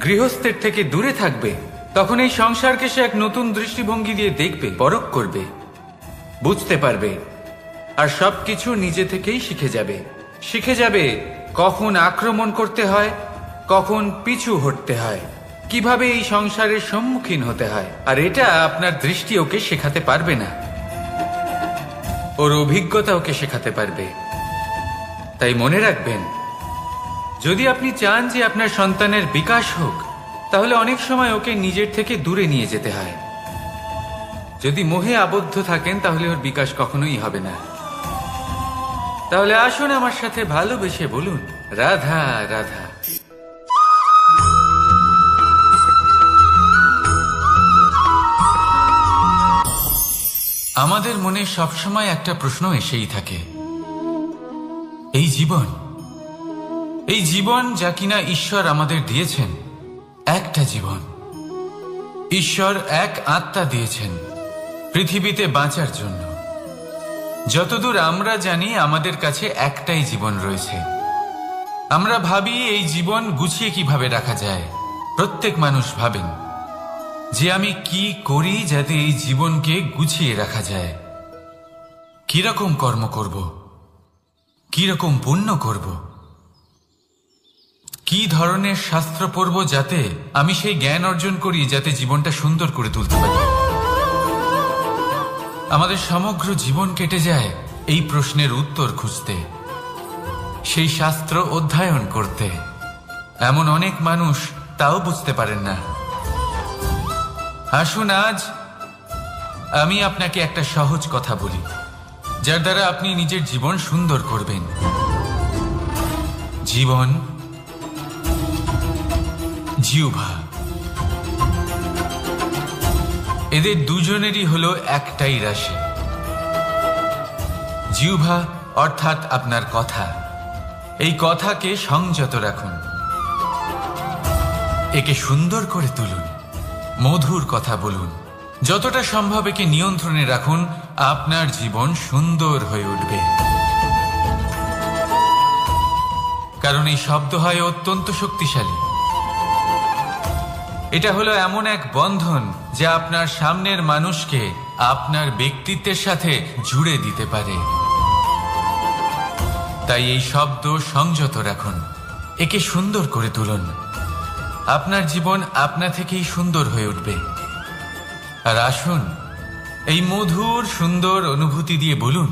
গৃহস্থের থেকে দূরে থাকবে, তখন এই সংসারকে সে এক নতুন দৃষ্টিভঙ্গি দিয়ে দেখবে, পরখ করবে, বুঝতে পারবে, আর সবকিছু নিজে থেকেই শিখে যাবে কখন আক্রমণ করতে হয়, কখন পিছু হটতে হয়, কিভাবে এই সংসারের সম্মুখীন হতে হয়। আর এটা আপনার দৃষ্টি ওকে শেখাতে পারবে না, ওর অভিজ্ঞতা ওকে শেখাতে পারবে। তাই মনে রাখবেন, যদি আপনি চান যে আপনার সন্তানের বিকাশ হোক, তাহলে অনেক সময় ওকে নিজের থেকে দূরে নিয়ে যেতে হয়। যদি মোহে আবদ্ধ থাকেন তাহলে ওর বিকাশ কখনোই হবে না। তাহলে আসুন আমার সাথে ভালোবেসে বলুন, রাধা রাধা। আমাদের মনে সবসময় একটা প্রশ্ন এসেই থাকে, এই জীবন যা কিনা ঈশ্বর আমাদের দিয়েছেন, একটা জীবন। ঈশ্বর এক আত্মা দিয়েছেন পৃথিবীতে বাঁচার জন্য। যতদূর আমরা জানি আমাদের কাছে একটাই জীবন রয়েছে। আমরা ভাবি এই জীবন গুছিয়ে কিভাবে রাখা যায়। প্রত্যেক মানুষ ভাবেন যে আমি কি করি যাতে এই জীবনকে গুছিয়ে রাখা যায়, কিরকম কর্ম করব, কিরকম পুণ্য করব, কি ধরনের শাস্ত্র পড়ব যাতে আমি সেই জ্ঞান অর্জন করি যাতে জীবনটা সুন্দর করে তুলতে পারি। আমাদের সমগ্র জীবন কেটে যায় এই প্রশ্নের উত্তর খুঁজতে, সেই শাস্ত্র অধ্যয়ন করতে। এমন অনেক মানুষ তাও বুঝতে পারেন না। আসুন আজ আমি আপনাকে একটা সহজ কথা বলি, যার দ্বারা আপনি নিজের জীবন সুন্দর করবেন। জীবন, জিহ্বা, এদের দুজনেরই হলো একটাই রাশি। জিহ্বা অর্থাৎ আপনার কথা। এই কথাকে সংযত রাখুন, একে সুন্দর করে তুলুন, মধুর কথা বলুন। যতটা সম্ভব একে নিয়ন্ত্রণে রাখুন, আপনার জীবন সুন্দর হয়ে উঠবে। কারণ এই শব্দ হয় অত্যন্ত শক্তিশালী। এটা হলো এমন এক বন্ধন যা আপনার সামনের মানুষকে আপনার ব্যক্তিত্বের সাথে জুড়ে দিতে পারে। তাই এই শব্দ সংযত রাখুন, একে সুন্দর করে তুলুন। আপনার জীবন আপনা থেকেই সুন্দর হয়ে উঠবে। আর আসুন এই মধুর সুন্দর অনুভূতি দিয়ে বলুন,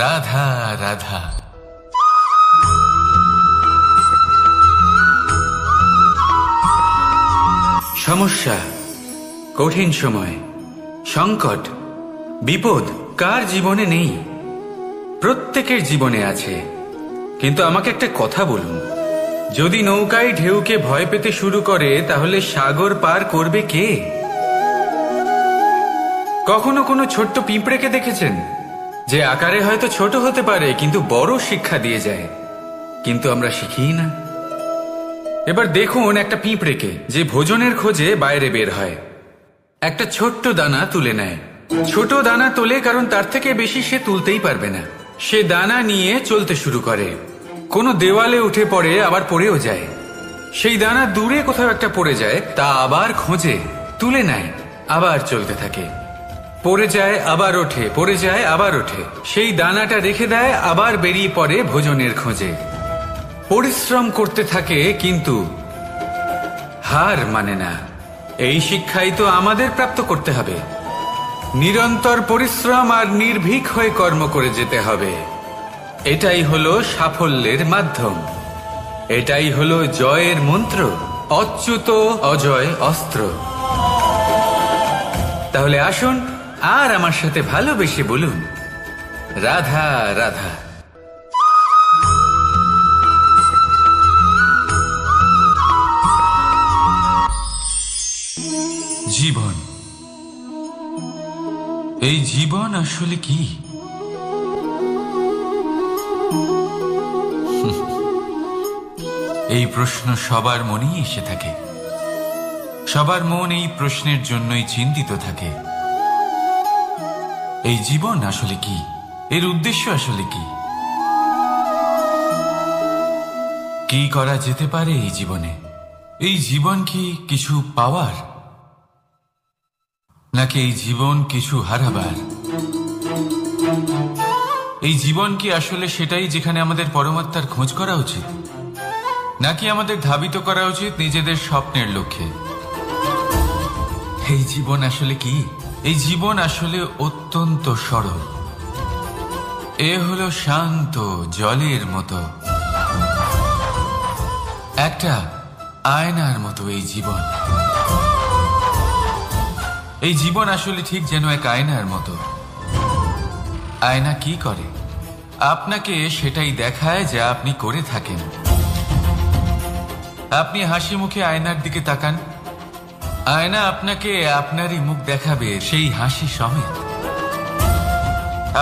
রাধা রাধা। সমস্যা, কঠিন সময়, সংকট, বিপদ কার জীবনে নেই? প্রত্যেকের জীবনে আছে। কিন্তু আমাকে একটা কথা বলুন, যদি নৌকায় ঢেউকে ভয় পেতে শুরু করে তাহলে সাগর পার করবে কে? কখনো কোনো ছোট্ট পিঁপড়েকে দেখেছেন, যে আকারে হয়তো ছোট হতে পারে কিন্তু বড় শিক্ষা দিয়ে যায়? কিন্তু আমরা শিখিই না। এবার দেখুন একটা পিঁপড়েকে, যে ভোজনের খোঁজে বাইরে বের হয়, একটা ছোট্ট দানা তুলে নেয়। ছোট দানা তোলে কারণ তার থেকে বেশি সে তুলতেই পারবে না। সে দানা নিয়ে চলতে শুরু করে, কোনো দেওয়ালে উঠে পড়ে, আবার পড়েও যায়। সেই দানা দূরে কোথাও একটা পড়ে যায়, তা আবার খোঁজে, তুলে নেয়, আবার চলতে থাকে। পড়ে যায় আবার ওঠে, পড়ে যায় আবার ওঠে। সেই দানাটা রেখে দেয়, আবার বেরিয়ে পড়ে ভোজনের খোঁজে। পরিশ্রম করতে থাকে কিন্তু হার মানে না। এই শিক্ষাই তো আমাদের প্রাপ্ত করতে হবে। নিরন্তর পরিশ্রম আর নির্ভীক হয়ে কর্ম করে যেতে হবে। এটাই হলো সাফল্যের মাধ্যম, এটাই হলো জয়ের মন্ত্র, অচ্যুত অজয় অস্ত্র। তাহলে আসুন আর আমার সাথে ভালোবেসে বলুন, রাধা রাধা। জীবন, এই জীবন আসলে কি? এই প্রশ্ন সবার মনেই এসে থাকে। সবার মন এই প্রশ্নের জন্যই চিন্তিত থাকে। এই জীবন আসলে কি? এর উদ্দেশ্য আসলে কি? কি করা যেতে পারে এই জীবনে? এই জীবন কি কিছু পাওয়ার, নাকি এই জীবন কিছু হারাবার? এই জীবন কি আসলে সেটাই যেখানে আমাদের পরমাত্মার খোঁজ করা উচিত, নাকি আমাদের ধাবিত করা উচিত নিজেদের স্বপ্নের লক্ষ্যে? এই জীবন আসলে কি? এই জীবন আসলে অত্যন্ত সরল। এ হলো শান্ত জলের মতো, একটা আয়নার মতো এই জীবন। এই জীবন আসলে ঠিক যেন এক আয়নার মতো। আয়না কি করে? আপনাকে সেটাই দেখায় যা আপনি করে থাকেন। আপনি হাসি মুখে আয়নার দিকে তাকান, আয়না আপনাকে আপনারই মুখ দেখাবে, সেই হাসি সমেত।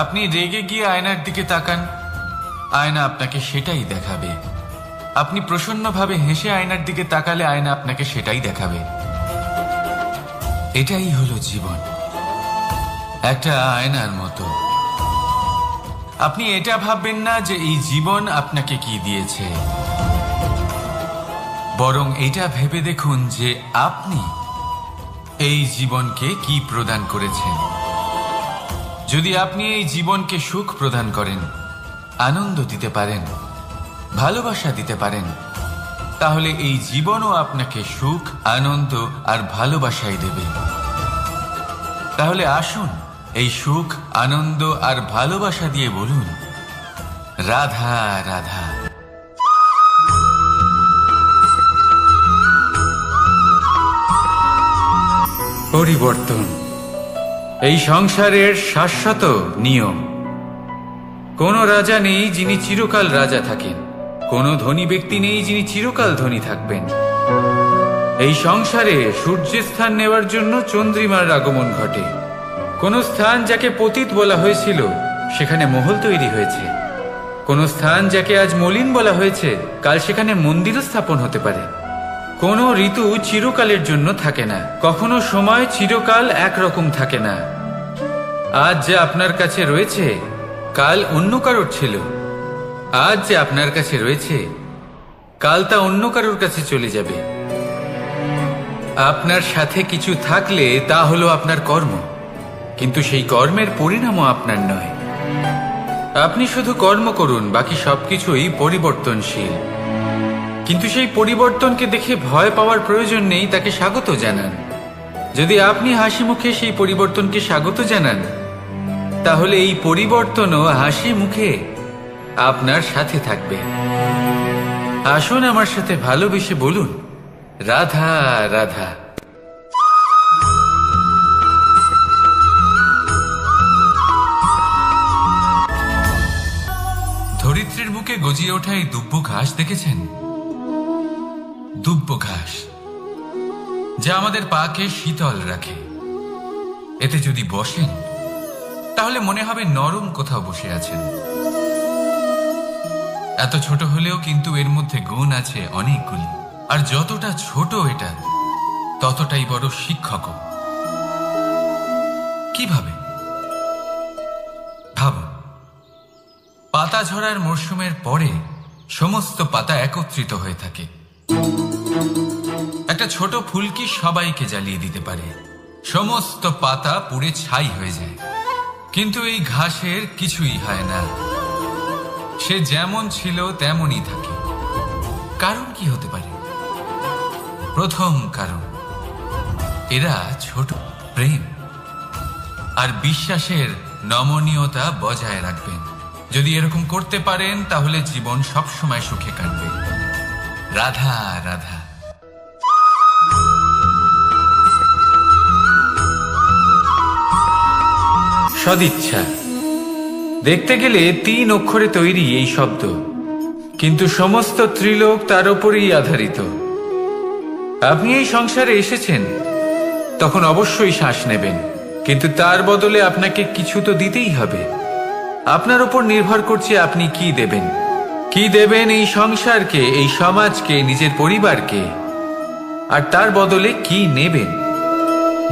আপনি রেগে গিয়ে আয়নার দিকে তাকান, আয়না আপনাকে সেটাই দেখাবে। আপনি প্রসন্নভাবে হেসে আয়নার দিকে তাকালে আয়না আপনাকে সেটাই দেখাবে। এটাই হলো জীবন, একটা আয়নার মতো। আপনি এটা ভাববেন না যে এই জীবন আপনাকে কি দিয়েছে, বরং এটা ভেবে দেখুন যে আপনি এই জীবনকে কি প্রদান করেছেন। যদি আপনি এই জীবনকে সুখ প্রদান করেন, আনন্দ দিতে পারেন, ভালোবাসা দিতে পারেন, তাহলে এই জীবনও আপনাকে সুখ, আনন্দ আর ভালোবাসাই দেবে। তাহলে আসুন এই সুখ, আনন্দ আর ভালোবাসা দিয়ে বলুন, রাধা রাধা। পরিবর্তন এই সংসারের শাশ্বত নিয়ম। কোন রাজা নেই যিনি চিরকাল রাজা থাকেন, কোন ধনী ব্যক্তি নেই যিনি চিরকাল ধনী থাকবেন। এই সংসারে সূর্যের স্থান নেওয়ার জন্য চন্দ্রিমার আগমন ঘটে। কোন স্থান যাকে পতিত বলা হয়েছিল সেখানে মহল তৈরি হয়েছে। কোন স্থান যাকে আজ মলিন বলা হয়েছে কাল সেখানে মন্দিরও স্থাপন হতে পারে। কোন ঋতু চিরকালের জন্য থাকে না, কখনো সময় চিরকাল একরকম থাকে না। আজ যে আপনার কাছে রয়েছে কাল অন্য কারোর ছিল, আজ যে আপনার কাছে রয়েছে কাল তা অন্য কারোর কাছে চলে যাবে। আপনার সাথে কিছু থাকলে তা হলো আপনার কর্ম, কিন্তু সেই কর্মের পরিণামও আপনার নয়। আপনি শুধু কর্ম করুন, বাকি সবকিছুই পরিবর্তনশীল। কিন্তু সেই পরিবর্তনকে দেখে ভয় পাওয়ার প্রয়োজন নেই, তাকে স্বাগত জানান। যদি আপনি হাসি মুখে সেই পরিবর্তনকে স্বাগত জানান, তাহলে এই পরিবর্তনও হাসি মুখে আপনার সাথে থাকবে। আসুন আমার সাথে ভালোবেসে বলুন, রাধা রাধা। ধরিত্রীর বুকে গজিয়ে ওঠা এই দুব্য ঘাস দেখেছেন? দুব্য ঘাস যা আমাদের পাকে শীতল রাখে। এতে যদি বসেন তাহলে মনে হবে নরম কোথাও বসে আছেন। এত ছোট হলেও কিন্তু এর মধ্যে গুণ আছে অনেকগুলি, আর যতটা ছোট এটা ততটাই বড় শিক্ষক। কিভাবে? ভাবুন, পাতা ঝরার মরশুমের পরে সমস্ত পাতা একত্রিত হয়ে থাকে। একটা ছোট ফুলকি সবাইকে জ্বালিয়ে দিতে পারে, সমস্ত পাতা পুড়ে ছাই হয়ে যায়। কিন্তু এই ঘাসের কিছুই হয় না, সে যেমন ছিল তেমনই থাকে। কারণ কি হতে পারে? প্রথম কারণ, এরা ছোট প্রেম আর বিশ্বাসের নমনীয়তা বজায় রাখবেন। যদি এরকম করতে পারেন তাহলে জীবন সবসময় সুখে কাটবে। রাধা রাধা। সদিচ্ছা দেখতে গেলে 3 অক্ষরে তৈরি এই শব্দ, কিন্তু সমস্ত ত্রিলোক তার উপরেই আধারিত। আপনি এই সংসারে এসেছেন, তখন অবশ্যই শ্বাস নেবেন, কিন্তু তার বদলে আপনাকে কিছু তো দিতেই হবে। আপনার উপর নির্ভর করছে আপনি কি দেবেন। কি দেবেন এই সংসারকে, এই সমাজকে, নিজের পরিবারকে, আর তার বদলে কি নেবেন?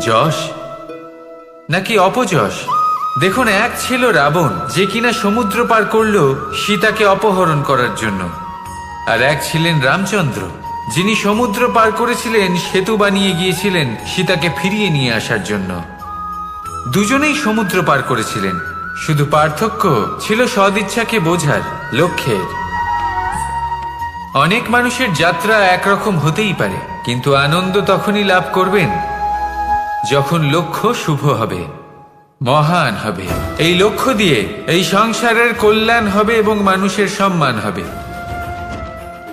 যশ নাকি অপযশ? দেখুন, এক ছিল রাবণ, যে কিনা সমুদ্র পার করল সীতাকে অপহরণ করার জন্য, আর এক ছিলেন রামচন্দ্র, যিনি সমুদ্র পার করেছিলেন, সেতু বানিয়ে গিয়েছিলেন সীতাকে ফিরিয়ে নিয়ে আসার জন্য। দুজনেই সমুদ্র পার করেছিলেন, শুধু পার্থক্য ছিল সদিচ্ছাকে বোঝার লক্ষ্যের। অনেক মানুষের যাত্রা একরকম হতেই পারে, কিন্তু আনন্দ তখনই লাভ করবেন যখন লক্ষ্য শুভ হবে, মহান হবে। এই লক্ষ্য দিয়ে এই সংসারের কল্যাণ হবে এবং মানুষের সম্মান হবে।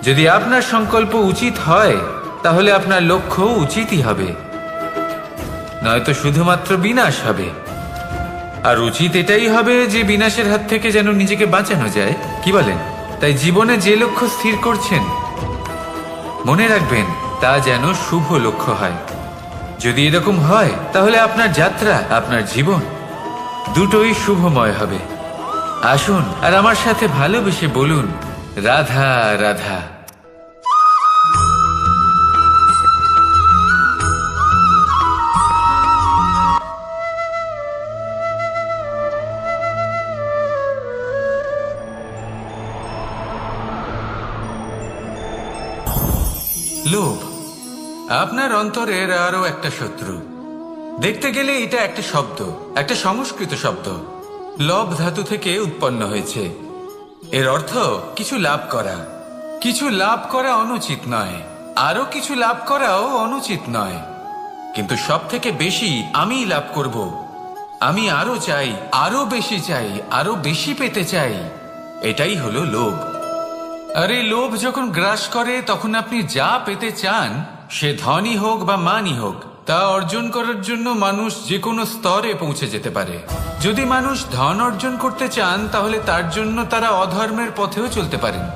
যদি আপনার সংকল্প উচিত হয়, তাহলে আপনার লক্ষ্য উচিতই হবে, নয়তো শুধুমাত্র বিনাশ হবে। আর উচিত এটাই হবে যে বিনাশের হাত থেকে যেন নিজেকে বাঁচানো যায়, কি বলেন? তাই জীবনে যে লক্ষ্য স্থির করছেন, মনে রাখবেন তা যেন শুভ লক্ষ্য হয়। যদি এরকম হয়, তাহলে আপনার যাত্রা, আপনার জীবন দুটোই শুভময় হবে। আসুন আর আমার সাথে ভালোবেসে বলুন, রাধা রাধা। লোভ আপনার অন্তরের আরো একটা শত্রু। দেখতে গেলে এটা একটা শব্দ, একটা সংস্কৃত শব্দ, লব ধাতু থেকে উৎপন্ন হয়েছে। এর অর্থ কিছু লাভ করা। কিছু লাভ করা অনুচিত নয়, আরো কিছু লাভ করাও অনুচিত নয়, কিন্তু সব থেকে বেশি আমি লাভ করব, আমি আরো চাই, আরো বেশি চাই, আরো বেশি পেতে চাই, এটাই হলো লোভ। আর এই লোভ যখন গ্রাস করে, তখন আপনি যা পেতে চান, সে ধনই হোক বা মানই হোক, তা অর্জন করার জন্য মানুষ যে কোনো স্তরে পৌঁছে যেতে পারে। যদি মানুষ ধন অর্জন করতে চান, তাহলে তার জন্য তারা অধর্মের পথেও চলতে পারেন।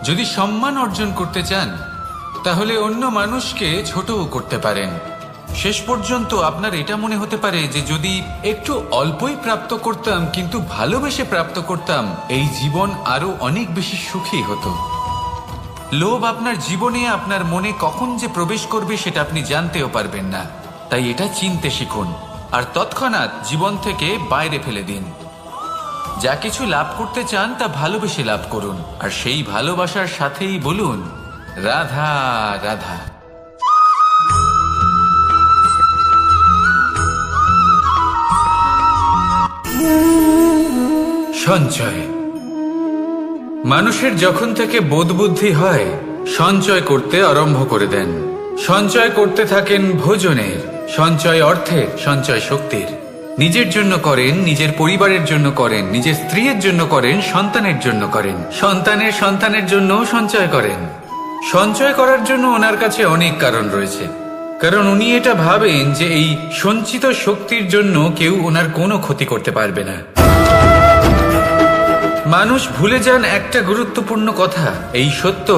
যদি সম্মান অর্জন করতে চান, তাহলে অন্য মানুষকে ছোটও করতে পারেন। শেষ পর্যন্ত আপনার এটা মনে হতে পারে যে যদি একটু অল্পই প্রাপ্ত করতাম, কিন্তু ভালোবেসে প্রাপ্ত করতাম, এই জীবন আরো অনেক বেশি সুখী হতো। লোভ আপনার জীবনে, আপনার মনে কখন যে প্রবেশ করবে সেটা আপনি জানতেও পারবেন না। তাই এটা চিনতে শিখুন আর তৎক্ষণাৎ জীবন থেকে বাইরে ফেলে দিন। যা কিছু লাভ করতে চান তা ভালোবেসে লাভ করুন, আর সেই ভালোবাসার সাথেই বলুন, রাধা রাধা। সঞ্চয় মানুষের যখন থেকে বোধ বুদ্ধি হয়, সঞ্চয় করতে আরম্ভ করে দেন। সঞ্চয় করতে থাকেন ভোজনের, সঞ্চয় অর্থের, সঞ্চয় শক্তির। নিজের জন্য করেন, নিজের পরিবারের জন্য করেন, নিজের স্ত্রীর জন্য করেন, সন্তানের জন্য করেন, সন্তানের সন্তানের জন্য সঞ্চয় করেন। সঞ্চয় করার জন্য ওনার কাছে অনেক কারণ রয়েছে, কারণ উনি এটা ভাবেন যে এই সঞ্চিত শক্তির জন্য কেউ ওনার কোনো ক্ষতি করতে পারবে না। মানুষ ভুলে যান একটা গুরুত্বপূর্ণ কথা, এই সত্য,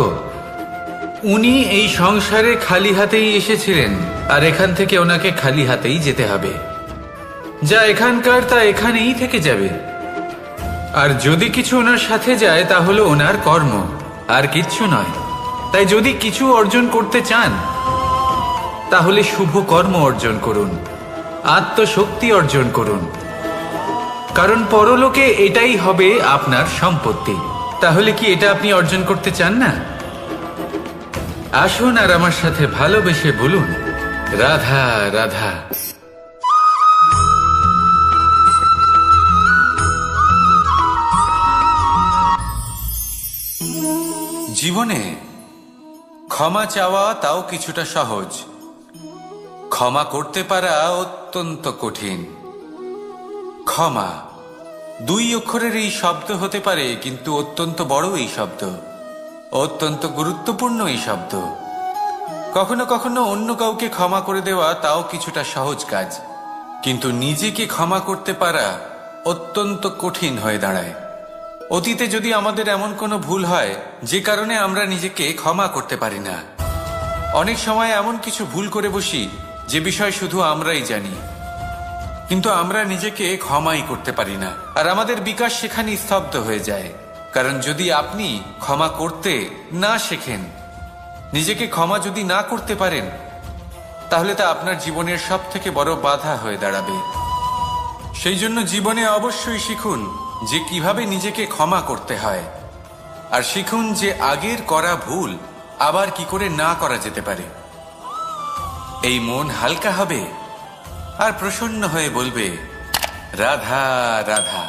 উনি এই সংসারে খালি হাতেই এসেছিলেন, আর এখান থেকে ওনাকে খালি হাতেই যেতে হবে। যা এখানকার তা এখানেই থেকে যাবে। আর যদি কিছু ওনার সাথে যায়, তা হলো ওনার কর্ম, আর কিচ্ছু নয়। তাই যদি কিছু অর্জন করতে চান, তাহলে শুভ কর্ম অর্জন করুন, আত্মশক্তি অর্জন করুন, কারণ পরলোকে এটাই হবে আপনার সম্পত্তি। তাহলে কি এটা আপনি অর্জন করতে চান না? আসুন আর আমার সাথে ভালোবেসে বলুন, রাধা রাধা। জীবনে ক্ষমা চাওয়া তাও কিছুটা সহজ। ক্ষমা করতে পারা অত্যন্ত কঠিন। ক্ষমা 2 অক্ষরের এই শব্দ হতে পারে, কিন্তু অত্যন্ত বড় এই শব্দ, অত্যন্ত গুরুত্বপূর্ণ এই শব্দ। কখনো কখনো অন্য কাউকে ক্ষমা করে দেওয়া তাও কিছুটা সহজ কাজ, কিন্তু নিজেকে ক্ষমা করতে পারা অত্যন্ত কঠিন হয়ে দাঁড়ায়। অতীতে যদি আমাদের এমন কোনো ভুল হয় যে কারণে আমরা নিজেকে ক্ষমা করতে পারি না, অনেক সময় এমন কিছু ভুল করে বসি যে বিষয় শুধু আমরাই জানি, কিন্তু আমরা নিজেকে ক্ষমাই করতে পারি না, আর আমাদের বিকাশ সেখানে স্তব্ধ হয়ে যায়। কারণ যদি আপনি ক্ষমা করতে না শেখেন, নিজেকে ক্ষমা যদি না করতে পারেন, তাহলে তা আপনার জীবনের সব থেকে বড় বাধা হয়ে দাঁড়াবে। সেই জন্য জীবনে অবশ্যই শিখুন যে কিভাবে নিজেকে ক্ষমা করতে হয়, আর শিখুন যে আগের করা ভুল আবার কি করে না করা যেতে পারে। এই মন হালকা হবে আর প্রসন্ন হয়ে বলবে, রাধা রাধা।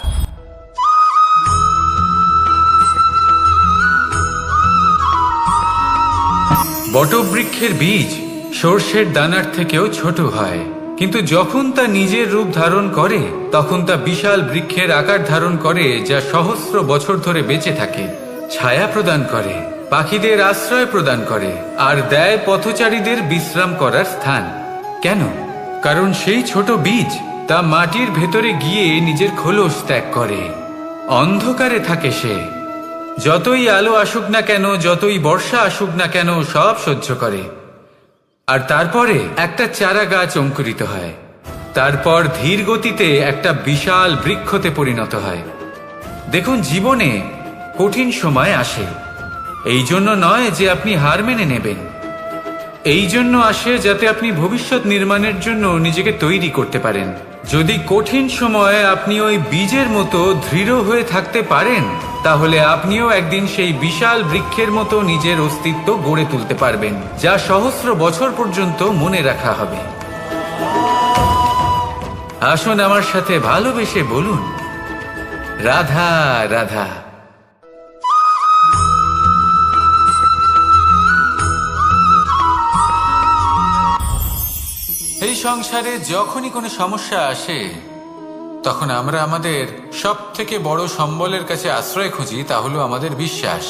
বটবৃক্ষের বীজ সর্ষের দানার থেকেও ছোট হয়, কিন্তু যখন তা নিজের রূপ ধারণ করে তখন তা বিশাল বৃক্ষের আকার ধারণ করে, যা সহস্র বছর ধরে বেঁচে থাকে, ছায়া প্রদান করে, পাখিদের আশ্রয় প্রদান করে, আর দেয় পথচারীদের বিশ্রাম করার স্থান। কেন? কারণ সেই ছোট বীজ তা মাটির ভেতরে গিয়ে নিজের খোলস ত্যাগ করে। অন্ধকারে থাকে সে, যতই আলো আসুক না কেন, যতই বর্ষা আসুক না কেন, সব সহ্য করে। আর তারপরে একটা চারা গাছ অঙ্কুরিত হয়, তারপর ধীর গতিতে একটা বিশাল বৃক্ষতে পরিণত হয়। দেখুন, জীবনে কঠিন সময় আসে, এই জন্য নয় যে আপনি হার মেনে নেবেন, এই জন্য আসে যাতে আপনি ভবিষ্যৎ নির্মাণের জন্য নিজেকে তৈরি করতে পারেন। যদি কঠিন সময়ে আপনি ওই বীজের মতো দৃঢ় হয়ে থাকতে পারেন, তাহলে আপনিও একদিন সেই বিশাল বৃক্ষের মতো নিজের অস্তিত্ব গড়ে তুলতে পারবেন, যা সহস্র বছর পর্যন্ত মনে রাখা হবে। আসুন আমার সাথে ভালোবেসে বলুন, রাধা রাধা। এই সংসারে যখনই কোনো সমস্যা আসে, তখন আমরা আমাদের সব থেকে বড় সম্বলের কাছে আশ্রয় খুঁজি, তা হলো আমাদের বিশ্বাস।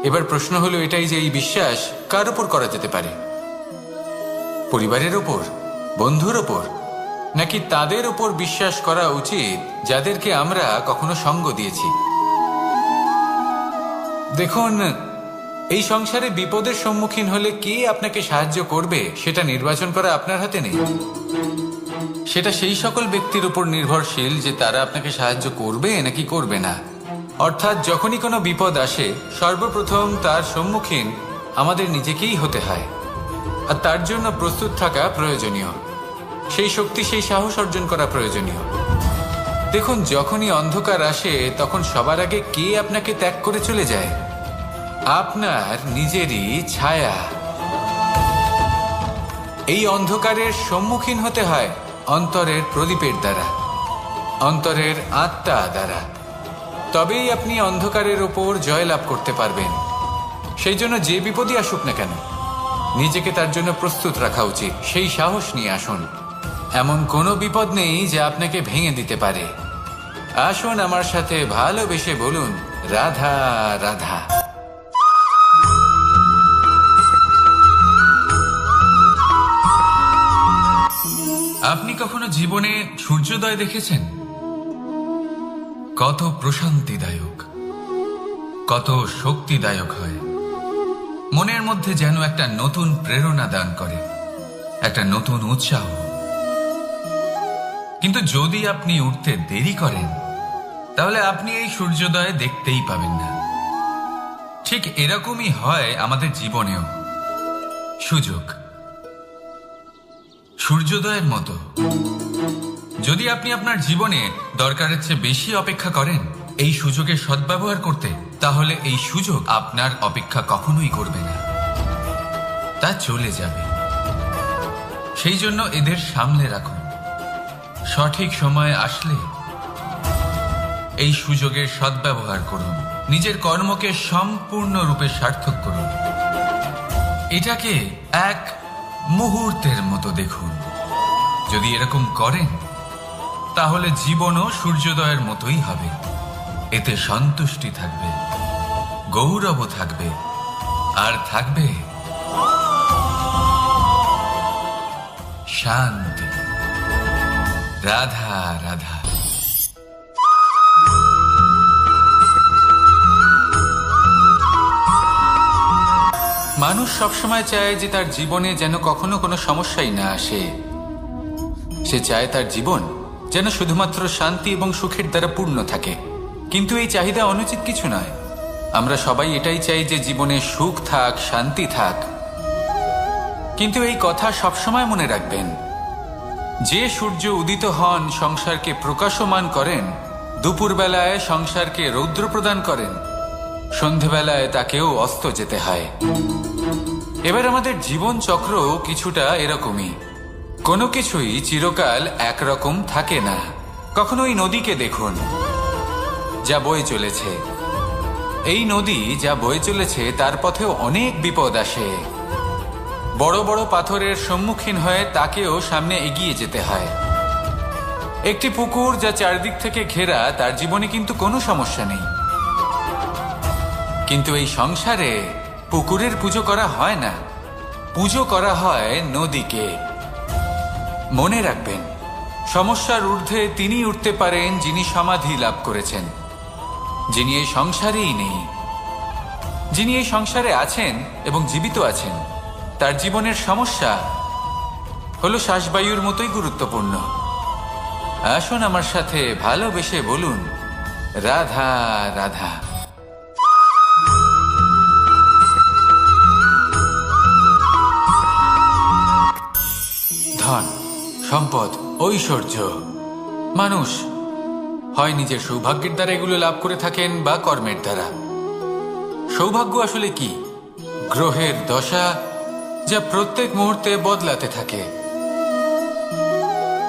এবার প্রশ্ন হলো এটাই যে এই বিশ্বাস কার উপর করা যেতে পারে? পরিবারের উপর, বন্ধুর উপর, নাকি তাদের উপর বিশ্বাস করা উচিত যাদেরকে আমরা কখনো সঙ্গ দিয়েছি? দেখুন, এই সংসারে বিপদের সম্মুখীন হলে কে আপনাকে সাহায্য করবে সেটা নির্বাচন করা আপনার হাতে নেই। সেটা সেই সকল ব্যক্তির উপর নির্ভরশীল যে তারা আপনাকে সাহায্য করবে নাকি করবে না। অর্থাৎ যখনই কোনো বিপদ আসে, সর্বপ্রথম তার সম্মুখীন আমাদের নিজেকেই হতে হয়, আর তার জন্য প্রস্তুত থাকা প্রয়োজনীয়, সেই শক্তি, সেই সাহস অর্জন করা প্রয়োজনীয়। দেখুন, যখনই অন্ধকার আসে তখন সবার আগে কে আপনাকে ত্যাগ করে চলে যায়? আপনার নিজেরই ছায়া। এই অন্ধকারের সম্মুখীন হতে হয় অন্তরের প্রদীপের দ্বারা, অন্তরের আত্মা দ্বারা। তবেই আপনি অন্ধকারের ওপর জয়লাভ করতে পারবেন। সেই জন্য যে বিপদই আসুক না কেন, নিজেকে তার জন্য প্রস্তুত রাখা উচিত। সেই সাহস নিয়ে আসুন। এমন কোনো বিপদ নেই যা আপনাকে ভেঙে দিতে পারে। আসুন আমার সাথে ভালোবেসে বলুন, রাধা রাধা। আপনি কখনো জীবনে সূর্যোদয় দেখেছেন? কত প্রশান্তিদায়ক, কত শক্তিদায়ক হয়। মনের মধ্যে যেন একটা নতুন প্রেরণা দান করে, একটা নতুন উৎসাহ। কিন্তু যদি আপনি উঠতে দেরি করেন, তাহলে আপনি এই সূর্যোদয় দেখতেই পাবেন না। ঠিক এরকমই হয় আমাদের জীবনেও। সুযোগ সূর্যোদয়ের মতো। যদি আপনি আপনার জীবনে দরকারের চেয়ে বেশি অপেক্ষা করেন এই সুযোগের সদ্ব্যবহার করতে, তাহলে এই সুযোগ আপনার অপেক্ষা কখনোই করবে না, তা চলে যাবে। সেই জন্য এদের সামলে রাখুন। সঠিক সময় আসলে এই সুযোগের সদ্ব্যবহার করুন, নিজের কর্মকে সম্পূর্ণরূপে সার্থক করুন। এটাকে এক মুহূর্তের মতো দেখুন। যদি এরকম করেন তাহলে জীবনও সূর্যোদয়ের মতোই হবে। এতে সন্তুষ্টি থাকবে, গৌরব থাকবে, আর থাকবে শান্তি। রাধা রাধা। মানুষ সবসময় চায় যে তার জীবনে যেন কখনো কোনো সমস্যাই না আসে। সে চায় তার জীবন যেন শুধুমাত্র শান্তি এবং সুখের দ্বারা পূর্ণ থাকে। কিন্তু এই চাহিদা অনুচিত কিছু নয়। আমরা সবাই এটাই চাই যে জীবনে সুখ থাক, শান্তি থাক। কিন্তু এই কথা সবসময় মনে রাখবেন, যে সূর্য উদিত হন সংসারকে প্রকাশমান করেন, দুপুরবেলায় সংসারকে রৌদ্র প্রদান করেন, সন্ধেবেলায় তাকেও অস্ত যেতে হয়। এবার আমাদের জীবন চক্র কিছুটা এরকমই। কোনো কিছুই চিরকাল একরকম থাকে না। কখনো এই নদীকে দেখুন, যা বয়ে চলেছে। এই নদী যা বয়ে চলেছে তার পথেও অনেক বিপদ আসে। বড় বড় পাথরের সম্মুখীন হয়ে তাকেও সামনে এগিয়ে যেতে হয়। একটি পুকুর যা চারদিক থেকে ঘেরা, তার জীবনে কিন্তু কোনো সমস্যা নেই। কিন্তু এই সংসারে পুকুরের পুজো করা হয় না, পুজো করা হয় নদীকে। মনে রাখবেন, সমস্যার ঊর্ধ্বে তিনি উঠতে পারেন যিনি সমাধি লাভ করেছেন, যিনি এই সংসারেই নেই। যিনি এই সংসারে আছেন এবং জীবিত আছেন, তার জীবনের সমস্যা হলো শ্বাসবায়ুর মতোই গুরুত্বপূর্ণ। আসুন আমার সাথে ভালোবেসে বলুন, রাধা রাধা। ধন, সম্পদ, ঐশ্বর্য, মানুষ হয় নিজের সৌভাগ্যের দ্বারা এগুলো লাভ করে থাকেন বা কর্মের দ্বারা। সৌভাগ্য আসলে কি? গ্রহের দশা যা প্রত্যেক মুহূর্তে বদলাতে থাকে।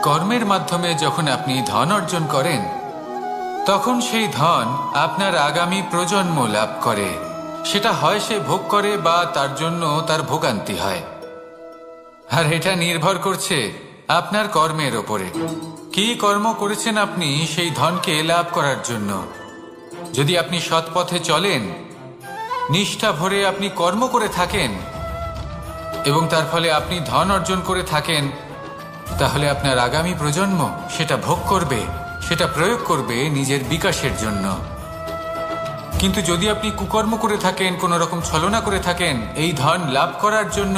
কর্মের মাধ্যমে যখন আপনি ধন অর্জন করেন, তখন সেই ধন আপনার আগামী প্রজন্ম লাভ করে। সেটা হয় সে ভোগ করে বা তার জন্য তার ভোগান্তি হয়। আর এটা নির্ভর করছে আপনার কর্মের ওপরে। কি কর্ম করেছেন আপনি সেই ধনকে লাভ করার জন্য। যদি আপনি সৎ পথে চলেন, নিষ্ঠা ভরে আপনি কর্ম করে থাকেন এবং তার ফলে আপনি ধন অর্জন করে থাকেন, তাহলে আপনার আগামী প্রজন্ম সেটা ভোগ করবে, সেটা প্রয়োগ করবে নিজের বিকাশের জন্য। কিন্তু যদি আপনি কুকর্ম করে থাকেন, কোনো রকম ছলনা করে থাকেন এই ধন লাভ করার জন্য,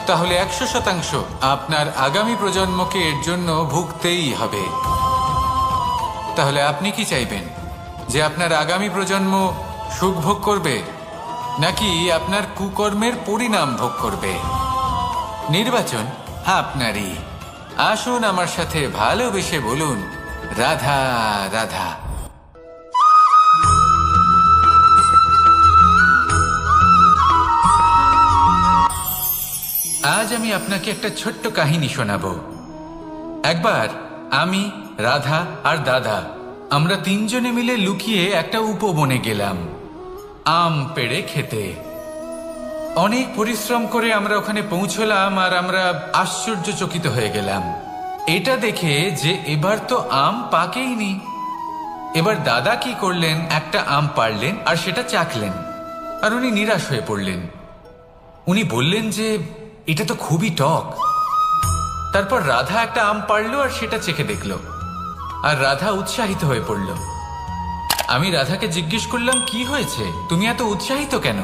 তাহলে 100% আপনার আগামী প্রজন্মকে এর জন্য ভুগতেই হবে। তাহলে আপনি কি চাইবেন? যে আপনার আগামী প্রজন্ম সুখ ভোগ করবে, নাকি আপনার কুকর্মের পরিণাম ভোগ করবে? নির্বাচন আপনারই। আসুন আমার সাথে ভালোবেসে বলুন, রাধা রাধা। আজ আমি আপনাকে একটা ছোট্ট কাহিনী শোনাবো। একবার আমি, রাধা আর দাদা, আমরা তিনজনে মিলে লুকিয়ে একটা উপবনে গেলাম আম পেড়ে খেতে। অনেক পরিশ্রম করে আমরা ওখানে পৌঁছলাম আর আমরা আশ্চর্যচকিত হয়ে গেলাম এটা দেখে যে এবার তো আম পাকেইনি। এবার দাদা কি করলেন, একটা আম পাড়লেন আর সেটা চাখলেন, আর উনি নিরাশ হয়ে পড়লেন। উনি বললেন যে এটা তো খুবই টক। তারপর রাধা একটা আম পাড়লো আর সেটা চেখে দেখলো, আর রাধা উৎসাহিত হয়ে পড়ল। আমি রাধাকে জিজ্ঞেস করলাম, কি হয়েছে, তুমি এত উৎসাহিত কেন?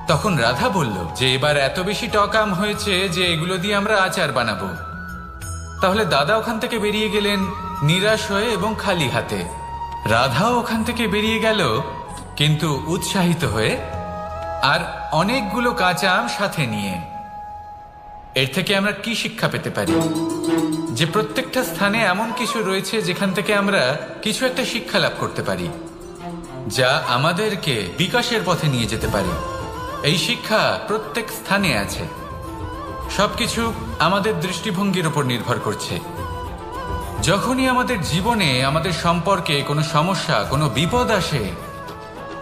তখন রাধা বলল যে এবার এত বেশি টক আম হয়েছে যে এগুলো দিয়ে আমরা আচার বানাবো। তাহলে দাদা ওখান থেকে বেরিয়ে গেলেন নিরাশ হয়ে এবং খালি হাতে। রাধাও ওখান থেকে বেরিয়ে গেল কিন্তু উৎসাহিত হয়ে, আর অনেকগুলো কাঁচা আম সাথে নিয়ে। এর থেকে আমরা কি শিক্ষা পেতে পারি? যে প্রত্যেকটা স্থানে এমন কিছু রয়েছে যেখান থেকে আমরা কিছু একটা শিক্ষা লাভ করতে পারি, যা আমাদেরকে বিকাশের পথে নিয়ে যেতে পারে। এই শিক্ষা প্রত্যেক স্থানে আছে। সবকিছু আমাদের দৃষ্টিভঙ্গির উপর নির্ভর করছে। যখনই আমাদের জীবনে, আমাদের সম্পর্কে কোনো সমস্যা, কোনো বিপদ আসে,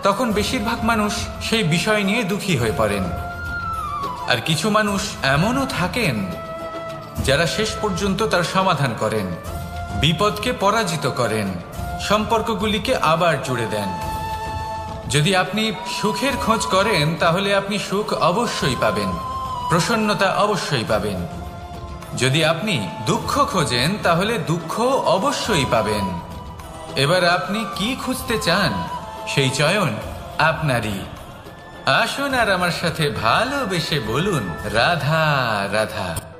তখন বেশিরভাগ মানুষ সেই বিষয় নিয়ে দুঃখী হয়ে পড়েন। আর কিছু মানুষ এমনও থাকেন যারা শেষ পর্যন্ত তার সমাধান করেন, বিপদকে পরাজিত করেন, সম্পর্কগুলিকে আবার জুড়ে দেন। যদি আপনি সুখের খোঁজ করেন তাহলে আপনি সুখ অবশ্যই পাবেন, প্রসন্নতা অবশ্যই পাবেন। যদি আপনি দুঃখ খোঁজেন তাহলে দুঃখ অবশ্যই পাবেন। এবার আপনি কি খুঁজতে চান সেই চয়ন আপনারই। আসুন আর আমার সাথে ভালোবেসে বলুন রাধা রাধা।